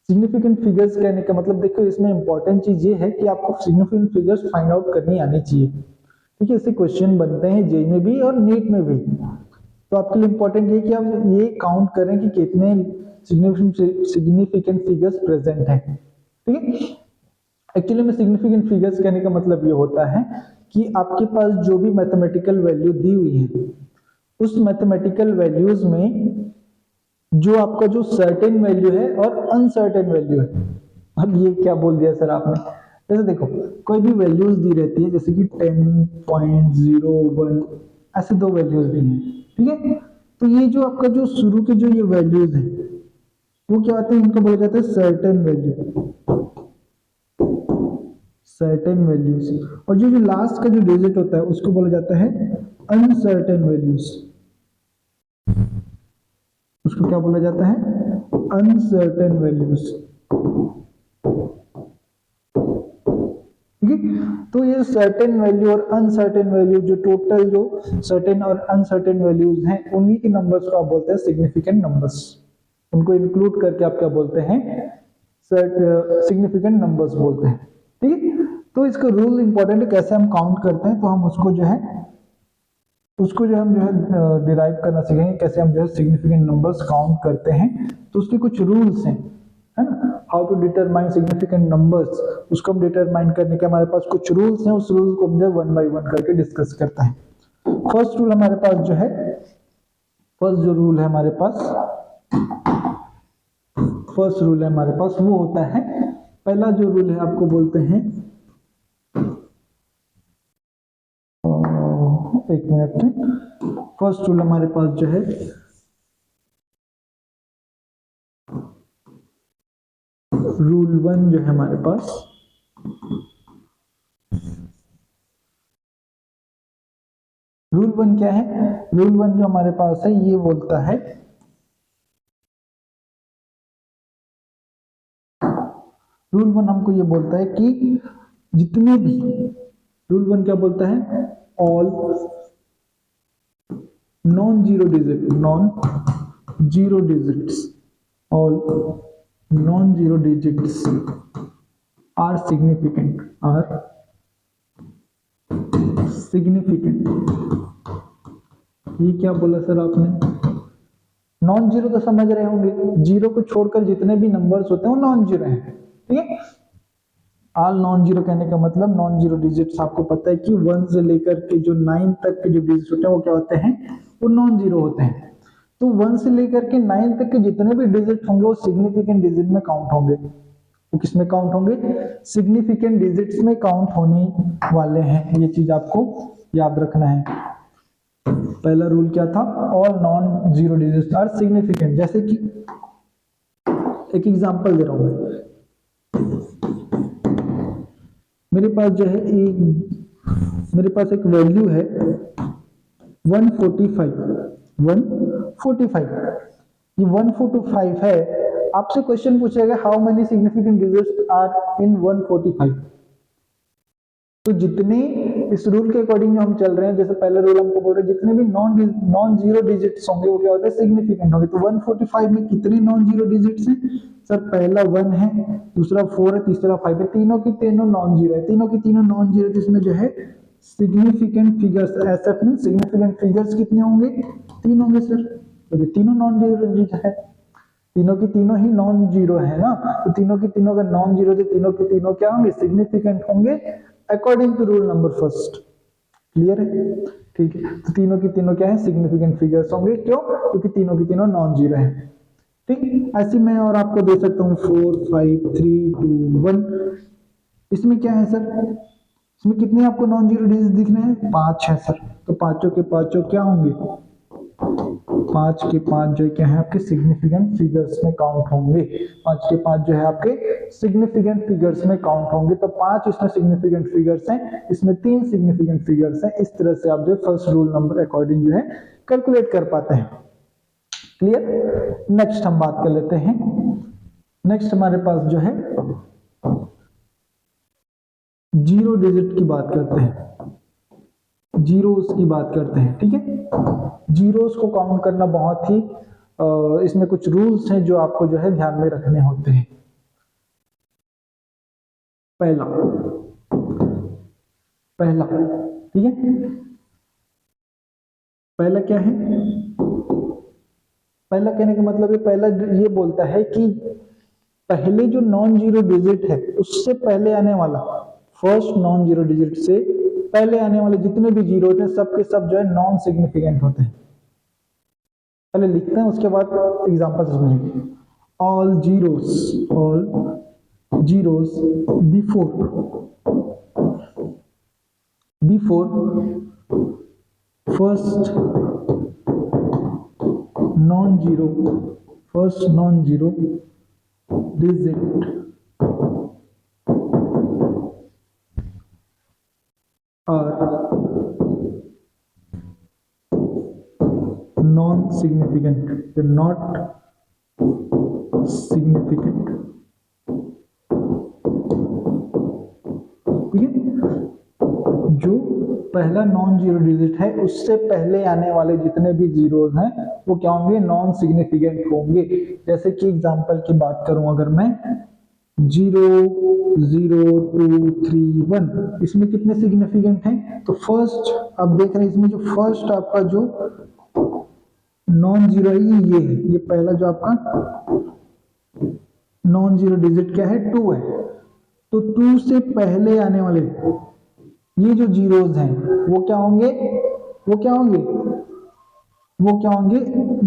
S1: सिग्निफिकेंट फिगर्स कहने का मतलब देखो, इसमें इंपॉर्टेंट चीज ये है कि आपको सिग्निफिकेंट फिगर्स फाइंड आउट करनी आनी चाहिए। ठीक है, इससे क्वेश्चन बनते हैं जेई में भी और नीट में भी, तो आपके लिए इंपॉर्टेंट ये कि आप ये काउंट करें कि कितने सिग्निफिकेंट फिगर्स प्रेजेंट हैं। ठीक है, एक्चुअली में सिग्निफिकेंट फिगर्स कहने का मतलब ये होता है कि आपके पास जो भी मैथमेटिकल वैल्यू दी हुई है, उस मैथमेटिकल वैल्यूज में जो आपका जो सर्टेन वैल्यू है और अनसर्टेन वैल्यू है। अब ये क्या बोल दिया सर आपने? जैसे देखो, कोई भी वैल्यूज दी रहती है, जैसे कि 10.01 ऐसे 2 वैल्यूज दी हैं। ठीक है, तो ये जो आपका जो शुरू के जो ये वैल्यूज है वो क्या होते हैं? इनको बोला जाता है सर्टेन वैल्यू, सर्टेन वैल्यूज। और जो लास्ट का जो डिजिट होता है उसको बोला जाता है अनसर्टेन वैल्यूज। उसको क्या बोला जाता है? Uncertain values. ठीक है, तो ये सर्टेन वैल्यू और अनसर्टेन वैल्यू, जो टोटल जो सर्टेन और अनसर्टेन वैल्यूज हैं, उन्हीं के नंबर्स को आप बोलते हैं सिग्निफिकेंट नंबर्स। उनको इंक्लूड करके आप क्या बोलते हैं? सिग्निफिकेंट नंबर्स बोलते हैं। ठीक है, तो इसका रूल इंपॉर्टेंट है, कैसे हम काउंट करते हैं, तो हम उसको जो है हम जो है डिराइव करना सीखेंगे, कैसे हम जो है सिग्निफिकेंट नंबर्स काउंट करते हैं। तो उसके कुछ रूल्स हैं, है ना, how to determine significant numbers, उसको हम डिटरमाइन करने के हमारे पास कुछ रूल्स हैं। उस रूल को हम जो 1 बाय 1 करके डिस्कस करते हैं। फर्स्ट रूल हमारे पास जो है, फर्स्ट जो रूल है हमारे पास फर्स्ट रूल है हमारे पास, वो होता है, पहला जो रूल है आपको बोलते हैं, एक मिनट, फर्स्ट रूल हमारे पास जो है रूल 1 जो है हमारे पास, रूल 1 क्या है? रूल 1 जो हमारे पास है ये बोलता है, रूल 1 हमको ये बोलता है कि जितने भी, रूल 1 क्या बोलता है? All non zero digit, non zero digits, all non zero digits are significant, are significant. ये क्या बोला सर आपने? नॉन जीरो तो समझ रहे होंगे, जीरो को छोड़कर जितने भी नंबर्स होते हैं वो नॉन जीरो हैं, ठीक है। ऑल नॉन जीरो कहने का मतलब नॉन जीरो डिजिट्स, आपको पता है कि 1 से लेकर के जो 9 तक के जो डिजिट होते हैं वो क्या होते हैं? वो नॉन जीरो होते हैं। तो 1 से लेकर के 9 तक के जितने भी डिजिट होंगे वो सिग्निफिकेंट डिजिट में काउंट होंगे। वो किसमें काउंट होंगे? सिग्निफिकेंट डिजिट्स में काउंट होने वाले हैं। ये चीज आपको याद रखना है। पहला रूल क्या था? All non zero digits are significant. जैसे कि एक एग्जांपल दे रहा हूं मैं, मेरे पास जो है मेरे पास एक वैल्यू है 145, 145। ये 145 है, आपसे क्वेश्चन पूछेगा how many significant digits are in 145। तो जितने इस रूल के अकॉर्डिंग जो हम चल रहे हैं, जैसे पहले रूल हमको बोल रहे हैं जितने भी नॉन जीरो डिजिट्स होंगे वो क्या होते हैं? सिग्निफिकेंट होंगे। तो 145 में कितने नॉन जीरो डिजिट्स हैं सर? पहला 1 है, दूसरा 4 है, तीसरा 5 है, तीनों की तीनों नॉन जीरो है, तीनों की तीनों नॉन जीरो। जिसमें जो है सिग्निफिकेंट फिगर्स, एसएफ में सिग्निफिकेंट फिगर्स कितने होंगे? 3 होंगे सर। तो तीनों नॉन जीरो डिजिट है, तीनों की तीनों ही नॉन जीरो है ना, तो तीनों की तीनों का नॉन जीरो, तो तीनों की तीनों क्या होंगे? सिग्निफिकेंट होंगे according to rule number first. Clear है? ठीक है, तो तीनों की तीनों क्या है? सिग्निफिकेंट फिगर्स होंगे। क्यों? क्योंकि तीनों की तीनों नॉन जीरो है। ठीक, ऐसी मैं और आपको दे सकता हूं 4 5 3 2 1। इसमें क्या है सर? इसमें कितने आपको नॉन जीरो डिजिट दिख रहे हैं? 5 है सर। तो पांचों के पांचों क्या होंगे? 5 के 5 जो क्या है आपके सिग्निफिकेंट फिगर्स में काउंट होंगे। 5 के 5 जो है आपके सिग्निफिकेंट फिगर्स में काउंट होंगे। तो 5 इसमें सिग्निफिकेंट फिगर्स हैं, इसमें 3 सिग्निफिकेंट फिगर्स हैं। इस तरह से आप जो फर्स्ट रूल नंबर अकॉर्डिंग जो है कैलकुलेट कर पाते हैं। क्लियर? नेक्स्ट हम बात कर लेते हैं। नेक्स्ट हमारे पास जो है जीरो डिजिट की बात करते हैं, जीरोस की बात करते हैं। ठीक है, जीरोस को काउंट करना बहुत ही इसमें कुछ रूल्स हैं जो आपको जो है ध्यान में रखने होते हैं। पहला ठीक है, पहला क्या है? पहला कहने का मतलब पहला ये बोलता है कि पहले जो नॉन जीरो डिजिट है उससे पहले आने वाला, फर्स्ट नॉन जीरो डिजिट से पहले आने वाले जितने भी जीरो होते हैं सब के सब जो है नॉन सिग्निफिकेंट होते हैं। पहले लिखते हैं, उसके बाद एग्जांपल समझेंगे। All zeros before first non zero digit are non-significant, they're not significant। ठीक है, जो पहला नॉन जीरो डिजिट है उससे पहले आने वाले जितने भी जीरोस हैं वो क्या होंगे? नॉन सिग्निफिकेंट होंगे। जैसे कि एग्जांपल की बात करूं अगर मैं 0 0 2 3 1, इसमें कितने सिग्निफिकेंट हैं? तो फर्स्ट आप देख रहे हैं इसमें जो फर्स्ट आपका जो नॉन जीरो है ये है, ये पहला जो आपका नॉन जीरो डिजिट क्या है? 2 है। तो 2 से पहले आने वाले ये जो जीरोस हैं वो क्या होंगे? वो क्या होंगे?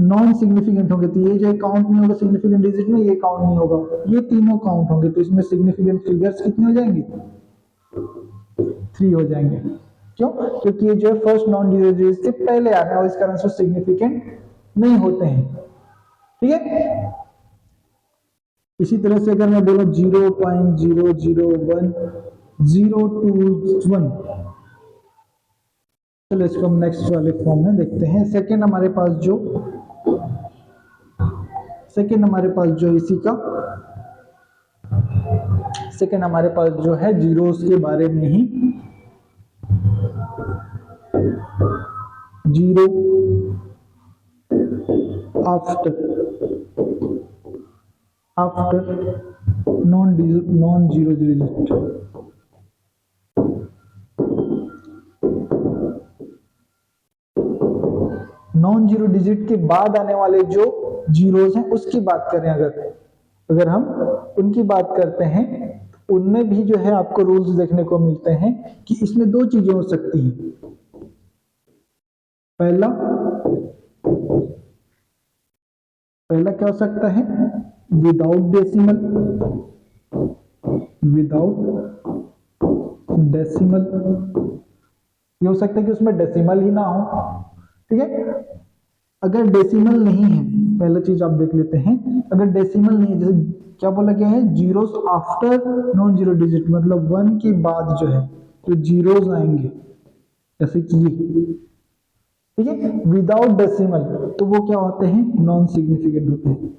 S1: नॉन सिग्निफिकेंट होंगे, तो ये जो काउंट नहीं होगा सिग्निफिकेंट डिजिट में, ये काउंट नहीं होगा, ये तीनों काउंट होंगे, तो इसमें सिग्निफिकेंट फिगर्स कितने हो जाएंगे? 3 हो जाएंगे। क्यों? क्योंकि ये जो है फर्स्ट नॉन जीरो डिजिट से पहले आ रहे हैं और इस कारण से सिग्निफिकेंट नहीं होते हैं। ठीक है, इसी तरह से अगर मैं बोलूं 0.001021, चलो इसको हम नेक्स्ट वाले फॉर्म में देखते हैं। सेकंड हमारे पास जो इसी का सेकंड हमारे पास जो है जीरोस के बारे में ही, zero after non zero digit. Non zero digit के बाद आने वाले जो जीरोस हैं उसकी बात करें, अगर हम उनकी बात करते हैं, उनमें भी जो है आपको रूल्स देखने को मिलते हैं कि इसमें दो चीजें हो सकती हैं। पहला क्या हो सकता है? Without decimal. ये हो सकता है कि उसमें डेसिमल ही ना हो। ठीक है, अगर डेसिमल नहीं है, पहला चीज आप देख लेते हैं, अगर डेसिमल नहीं है, जैसे क्या बोला गया है, zeros after non zero digit, मतलब 1 के बाद जो है तो जीरोस आएंगे, जैसे कि ये। ठीक है, विदाउट डेसिमल तो वो क्या होते हैं? नॉन सिग्निफिकेंट होते हैं,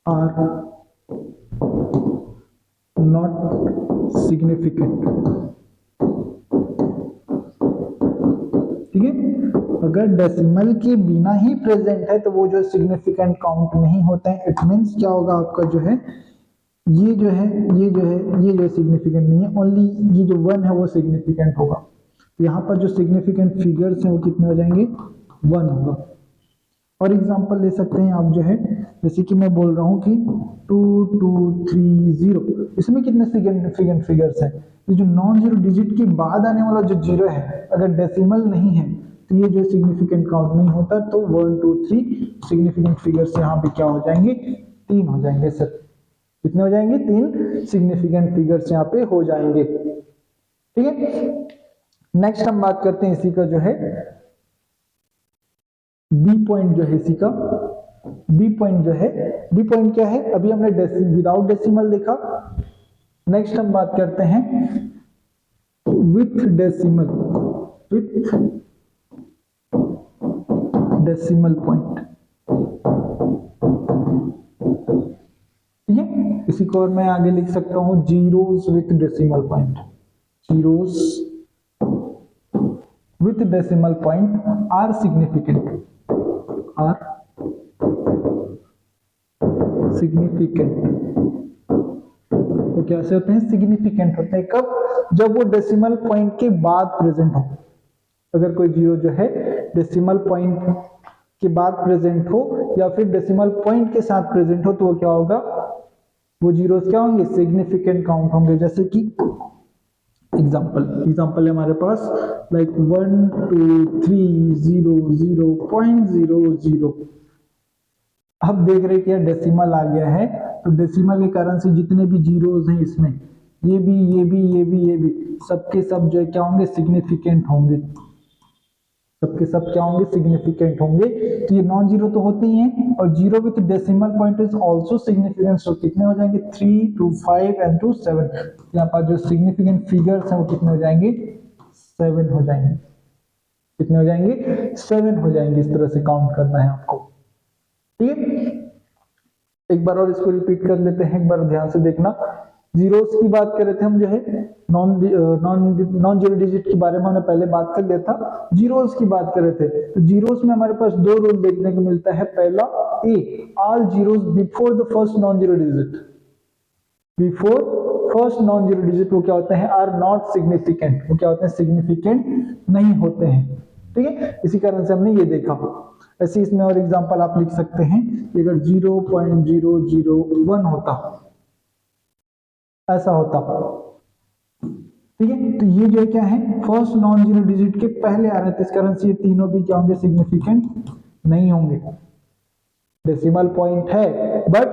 S1: आर नॉट सिग्निफिकेंट। ठीक है, अगर डेसिमल के बिना ही प्रेजेंट है तो वो जो सिग्निफिकेंट काउंट नहीं होते हैं। इट मींस क्या होगा आपका जो है, ये जो सिग्निफिकेंट नहीं है, ओनली ये जो 1 है वो सिग्निफिकेंट होगा। यहाँ पर जो सिग्निफिकेंट फिगर्स हैं वो कितने हो जाएंगे? 1 होगा। और एग्जांपल ले सकते हैं आप जो है, जैसे कि मैं बोल रहा हूँ कि 2230, इसमें कितने सिग्निफिकेंट फिगर्स हैं? ये जो नॉन जीरो डिजिट के बाद आने वाला जो जीरो है, अगर डेसिमल नहीं है तो ये जो सिग्निफिकेंट काउंट नहीं होता, तो 1 2 3 सिग्निफिकेंट फिगर्स यहाँ पे क्या हो जाएंगे? 3 हो जाएंगे सर। कितने हो जाएंगे? 3 सिग्निफिकेंट फिगर्स यहाँ पे हो जाएंगे। ठीक है, नेक्स्ट हम बात करते हैं इसी का जो है बी पॉइंट जो है, इसी का बी पॉइंट जो है, बी पॉइंट क्या है? अभी हमने विदाउट डेसिमल देखा। नेक्स्ट हम बात करते हैं विथ डेसिमल पॉइंट। ठीक है, इसी को और मैं आगे लिख सकता हूं zeros with decimal point. Zeros with decimal point are significant, तो कैसे होते हैं? सिग्निफिकेंट होते हैं। कब? जब वो डेसिमल पॉइंट के बाद प्रेजेंट हो। अगर कोई जीरो जो है डेसिमल पॉइंट के बाद प्रेजेंट हो या फिर डेसिमल पॉइंट के साथ प्रेजेंट हो, तो वो क्या होगा? वो जीरोस क्या होंगे? सिग्निफिकेंट काउंट होंगे। जैसे कि एग्जाम्पल है हमारे पास, लाइक 12300.00। अब देख रहे कि यार डेसिमल आ गया है, तो डेसिमल के कारण से जितने भी जीरोस हैं इसमें, ये भी सबके सब जो है क्या होंगे? सिग्निफिकेंट होंगे। सबके सब क्या होंगे? सिग्निफिकेंट होंगे। तो ये नॉन जीरो तो होते ही हैं, और zero with decimal point is also significant. तो कितने हो जाएंगे? 3 to 5 and to 7। यहाँ पर जो सिग्निफिकेंट फिगर्स हैं वो कितने हो जाएंगे? 7 हो जाएंगे। कितने हो जाएंगे? 7 हो जाएंगे। इस तरह से काउंट करना है आपको। ठीक है, एक बार और इसको रिपीट कर लेते हैं, एक बार ध्यान से देखना। जीरोस की बात कर रहे थे हम जो है, नॉन जीरो डिजिट के बारे में हमने पहले बात कर लिया था। जीरोस की बात कर रहे थे, तो जीरोस में हमारे पास 2 रूल देखने को मिलता है। पहला, A, all zeros before the first non zero digit, before first non zero digit वो क्या होते हैं? Are not significant. वो क्या होते हैं? सिग्निफिकेंट नहीं होते हैं। ठीक है, इसी कारण से हमने ये देखा। ऐसे इसमें और एग्जांपल आप लिख सकते हैं कि अगर 0.001 होता, ऐसा होता, ठीक है, तो ये जो है क्या है, फर्स्ट नॉन जीरो डिजिट के पहले आ रहे हैं, तो इस कारण से ये तीनों भी क्या होंगे, सिग्निफिकेंट नहीं होंगे। डेसिमल पॉइंट है बट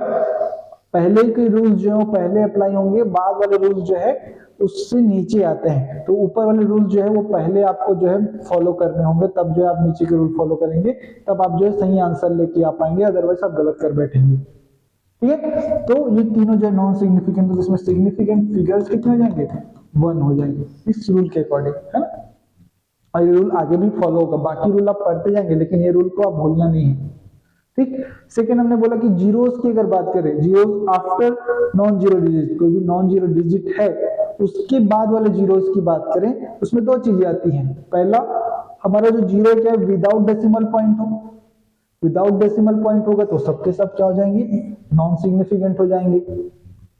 S1: पहले के रूल्स जो है पहले अप्लाई होंगे, बाद वाले रूल्स जो है उससे नीचे आते हैं। तो ऊपर वाले रूल जो है वो पहले आपको जो है फॉलो करने होंगे, तब जो है आप नीचे के रूल फॉलो करेंगे, तब आप जो है सही आंसर लेके आ पाएंगे, अदरवाइज आप गलत कर बैठेंगे। ठीक है, तो ये तीनों जो है नॉन सिग्निफिकेंट, तो इसमें सिग्निफिकेंट फिगर्स कितने हो जाएंगे, 1 हो जाएंगे इस रूल के अकॉर्डिंग, है ना। और ये रूल आगे भी फॉलो होगा, बाकी रूल आप पढ़ते जाएंगे लेकिन ये रूल को आप भूलना नहीं है। ठीक, सेकेंड हमने बोला कि जीरोस की अगर बात करें, zeros after non zero digit, कोई भी नॉन जीरो डिजिट है उसके बाद वाले जीरोस की बात करें, उसमें दो चीजें आती हैं। पहला, हमारा जो जीरो क्या है, विदाउट डेसिमल पॉइंट हो, विदाउट डेसिमल पॉइंट होगा तो सबके सब क्या हो जाएंगे, नॉन सिग्निफिकेंट हो जाएंगे।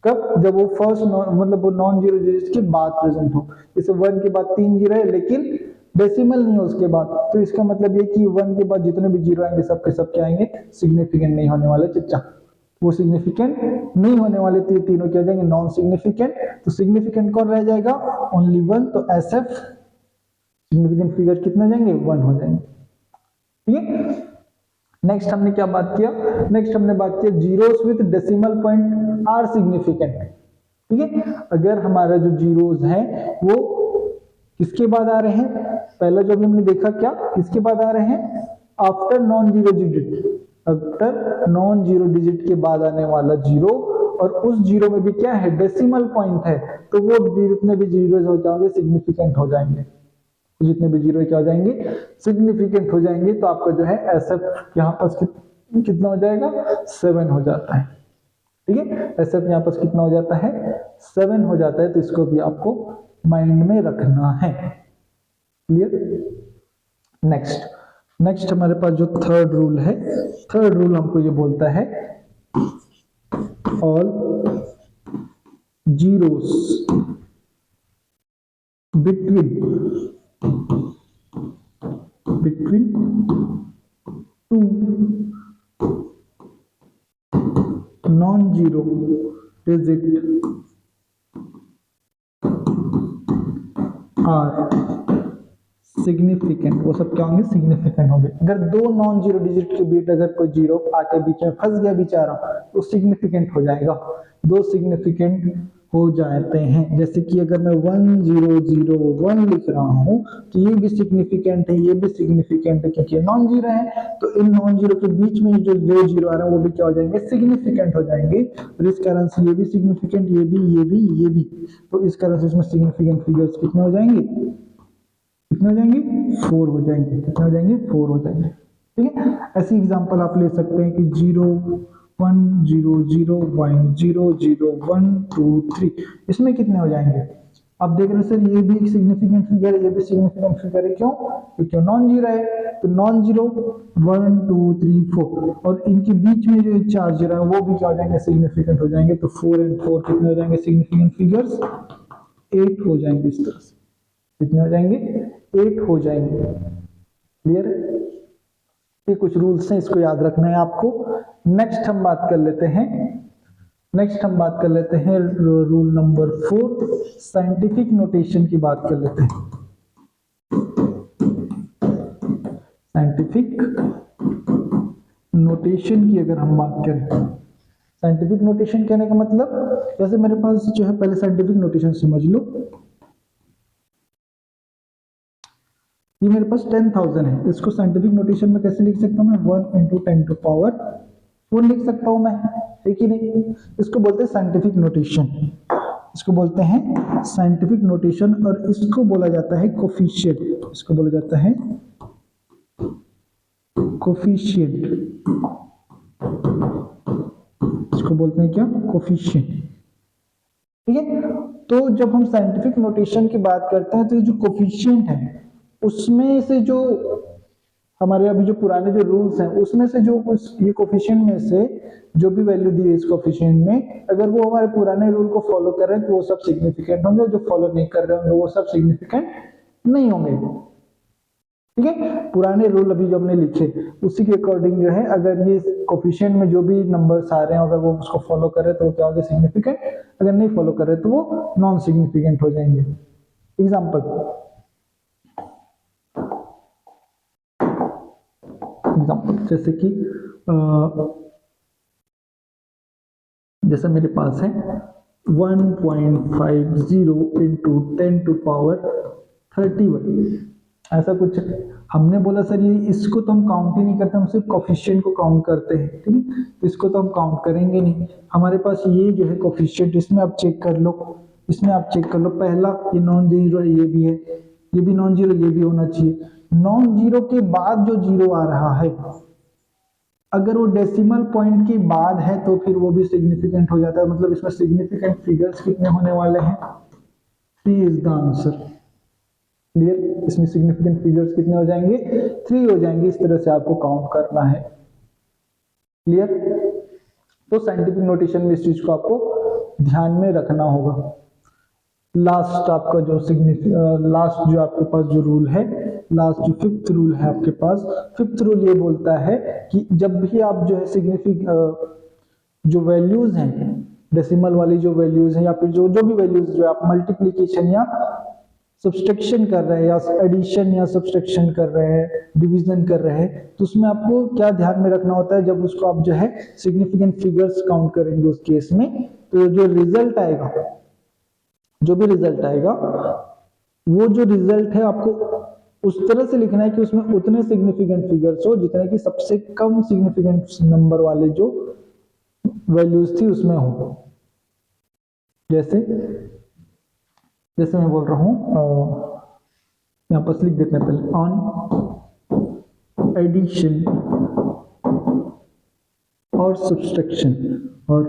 S1: कब, जब वो फर्स्ट मतलब वो नॉन जीरो डिजिट के बाद प्रेजेंट हो, जैसे 1 के बाद 3 जीरो है लेकिन डेसिमल नहीं हो उसके बाद, तो इसका मतलब ये कि 1 के बाद जितने भी जीरो आएंगे सबके सब क्या आएंगे, सिग्निफिकेंट नहीं होने वाले चच्चा, वो सिग्निफिकेंट नहीं होने वाले, तो ये तीनों क्या जाएंगे, नॉन सिग्निफिकेंट। तो सिग्निफिकेंट कौन रह जाएगा, ओनली 1, तो SF सिग्निफिकेंट फिगर कितना जाएंगे, 1 हो जाएंगे। ठीक है, नेक्स्ट हमने क्या बात किया, नेक्स्ट हमने बात किया zeros with decimal point are significant. ठीक है, अगर हमारा जो जीरोस है वो किसके बाद आ रहे हैं, पहला जो भी हमने देखा क्या, किसके बाद आ रहे हैं, after non zero digit, after non zero digit के बाद आने वाला जीरो, और उस जीरो में भी क्या है, डेसिमल पॉइंट है, तो वो जितने भी जीरो हो जाएंगे सिग्निफिकेंट हो जाएंगे, जितने भी जीरो क्या हो जाएंगे, सिग्निफिकेंट हो जाएंगे। तो आपका जो है SF यहाँ पास कितना हो जाएगा, 7 हो जाता है। ठीक है, SF यहाँ पास कितना हो जाता है, 7 हो जाता है, तो इसको भी आपको माइंड में रखना है। क्लियर। नेक्स्ट हमारे पास जो थर्ड रूल है, थर्ड रूल हमको ये बोलता है all zeros between two non-zero digit are significant, वो सब क्या होंगे, सिग्निफिकेंट होंगे। अगर दो नॉन जीरो डिजिट के बीच अगर कोई जीरो आके बीच में फंस गया बेचारा, तो सिग्निफिकेंट हो जाएगा, दो सिग्निफिकेंट हो जाते हैं। जैसे कि अगर मैं 1001 लिख रहा हूं तो ये भी सिग्निफिकेंट है, ये भी सिग्निफिकेंट है, क्योंकि नॉन जीरो है, तो इन नॉन जीरो के बीच में जो दो जीरो आ रहे हैं वो भी क्या हो जाएंगे, सिग्निफिकेंट हो जाएंगे। और इस कारण से ये भी सिग्निफिकेंट, ये भी, तो इस कारण से इसमें सिग्निफिकेंट फिगर्स कितने हो जाएंगे, कितने हो जाएंगे, 4 हो जाएंगे, कितने हो जाएंगे, 4 हो जाएंगे। ठीक है, ऐसी एग्जांपल आप ले सकते हैं कि 0 1 0 0 1 0 0 1 2 3, इसमें कितने हो जाएंगे, आप देख रहे हैं सर ये भी एक सिग्निफिकेंट फिगर है, ये भी सिग्निफिकेंट फिगर है, क्यों, क्योंकि नॉन जीरो है, तो नॉन जीरो 1 2 3 4, और इनके बीच में जो चार जीरो है वो भी क्या हो जाएंगे, सिग्निफिकेंट हो जाएंगे। तो 4 और 4 कितने हो जाएंगे, सिग्निफिकेंट फिगर्स 8 हो जाएंगे, इस तरह से कितने हो जाएंगे, 8 हो जाएंगे। क्लियर है, ये कुछ रूल्स हैं, इसको याद रखना है आपको। नेक्स्ट हम बात कर लेते हैं रूल नंबर 4, साइंटिफिक नोटेशन की बात कर लेते हैं। साइंटिफिक नोटेशन की अगर हम बात करें, साइंटिफिक नोटेशन कहने का मतलब, जैसे मेरे पास जो है, पहले साइंटिफिक नोटेशन समझ लो, ये मेरे पास 10,000 है, इसको साइंटिफिक नोटेशन में कैसे लिख सकता हूं मैं, 1 × 10⁴ लिख सकता हूं मैं, ठीक ही नहीं। इसको बोलते हैं साइंटिफिक नोटेशन, इसको बोलते हैं साइंटिफिक नोटेशन, और इसको बोला जाता है कोफिशिएंट, इसको बोला जाता है कोफिशिएंट, इसको बोलते हैं क्या, कोफिशिएंट। ठीक है, तो जब हम साइंटिफिक नोटेशन की बात करते हैं तो ये जो कोफिशिएंट है उसमें से जो हमारे अभी जो पुराने जो रूल्स हैं उसमें से जो कुछ ये कोफिशिएंट में से जो भी वैल्यू दी है इस कोफिशिएंट में, अगर वो हमारे पुराने रूल को फॉलो कर रहे हैं तो वो सब सिग्निफिकेंट होंगे, जो फॉलो नहीं कर रहे होंगे वो सब सिग्निफिकेंट नहीं होंगे। ठीक है, पुराने रूल अभी जो हमने लिखे उसी के अकॉर्डिंग जो है, अगर ये कोफिशिएंट में जो भी नंबर्स आ रहे हैं अगर वो उसको फॉलो कर रहे हैं तो वो क्या होगा, सिग्निफिकेंट, अगर नहीं फॉलो कर रहे तो वो नॉन सिग्निफिकेंट हो जाएंगे। एग्जाम्पल जैसे कि जैसे मेरे पास है 1.50 इंटू 10⁻31, ऐसा कुछ है। हमने बोला सर ये इसको तो हम काउंट ही नहीं करते, हम सिर्फ कोफिशिएंट को काउंट करते हैं, ठीक है। इसको तो हम काउंट करेंगे नहीं। हमारे पास ये जो है कोफिशिएंट, इसमें आप चेक कर लो, पहला ये नॉन जीरो है, ये भी है, ये भी नॉन जीरो, ये भी होना चाहिए। नॉन जीरो के बाद जो जीरो आ रहा है, अगर वो डेसिमल पॉइंट के बाद है तो फिर वो भी सिग्निफिकेंट हो जाता है। मतलब इसमें सिग्निफिकेंट फिगर्स कितने होने वाले हैं? 3 इज द आंसर। क्लियर? इसमें सिग्निफिकेंट फिगर्स कितने हो जाएंगे? 3 हो जाएंगे। इस तरह से आपको काउंट करना है। क्लियर? तो साइंटिफिक नोटेशन में इस चीज को आपको ध्यान में रखना होगा। लास्ट आपका जो लास्ट जो आपके पास जो रूल है, लास्ट जो 5th रूल है आपके पास, 5th रूल ये बोलता है कि जब भी आप जो है जो वैल्यूज हैं, डेसिमल वाली जो वैल्यूज हैं, या फिर जो भी वैल्यूज जो आप मल्टीप्लीकेशन या सब्सट्रैक्शन कर रहे हैं, या एडिशन या सब्सट्रैक्शन कर रहे हैं, डिवीजन कर रहे हैं, तो उसमें आपको क्या ध्यान में रखना होता है? जब उसको आप जो है सिग्निफिकेंट फिगर्स काउंट करेंगे उस केस में, तो जो रिजल्ट आएगा, जो भी रिजल्ट आएगा, वो जो रिजल्ट है आपको उस तरह से लिखना है कि उसमें उतने सिग्निफिकेंट फिगर्स हो जितने कि सबसे कम सिग्निफिकेंट नंबर वाले जो वैल्यूज थी उसमें हो। जैसे मैं बोल रहा हूं, यहां पर लिख देते हैं पहले, ऑन एडिशन और सब्सट्रैक्शन और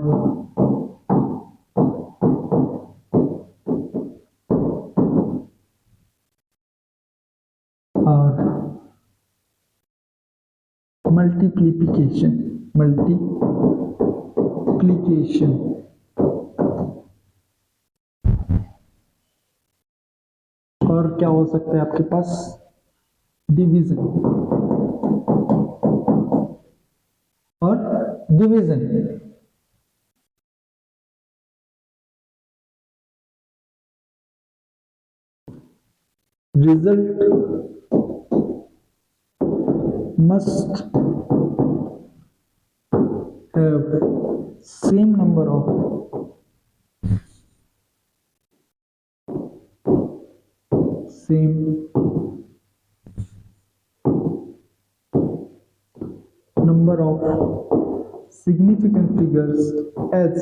S1: मल्टीप्लिकेशन और क्या हो सकता है आपके पास? डिवीजन और division. Result must have same number of significant figures as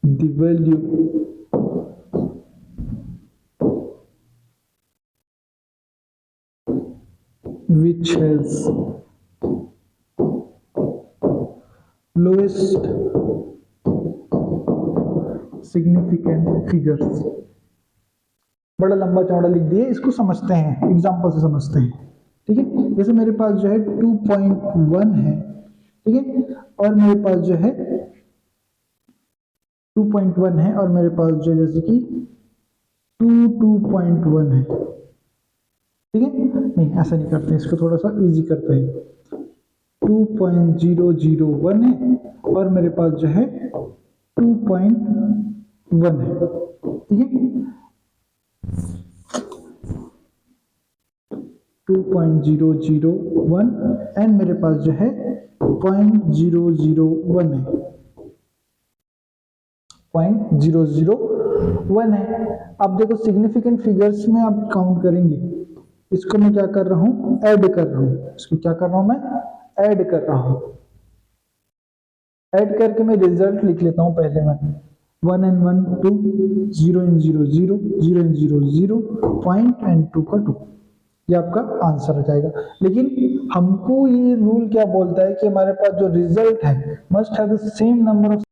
S1: the value which has lowest significant figures। बड़ा लंबा चौड़ा लिख दिए, इसको समझते हैं, एग्जांपल से समझते हैं, ठीक है। जैसे मेरे पास जो है 2.1 है, ठीक है, और मेरे पास जो है 2.1 है, और मेरे पास जो जैसे कि 2.1 है, ठीक है। नहीं, ऐसा नहीं करते, इसको थोड़ा सा इजी करते हैं। 2.001 है और मेरे पास जो है 2.1 है, ठीक है। 2.001 एंड मेरे पास जो है 0.001 है, 0.001 है। अब देखो सिग्निफिकेंट फिगर्स में आप काउंट करेंगे, इसको मैं क्या कर रहा हूं? ऐड कर रहा हूं। इसको क्या कर रहा हूं? मैं ऐड कर रहा हूं। ऐड करके मैं रिजल्ट लिख लेता हूं। पहले मैं 1 and 1 2, 0 and 0 0, 0 and 0 0, point and 2 का 2, ये आपका आंसर हो जाएगा। लेकिन हमको ये रूल क्या बोलता है कि हमारे पास जो रिजल्ट है must have the same number of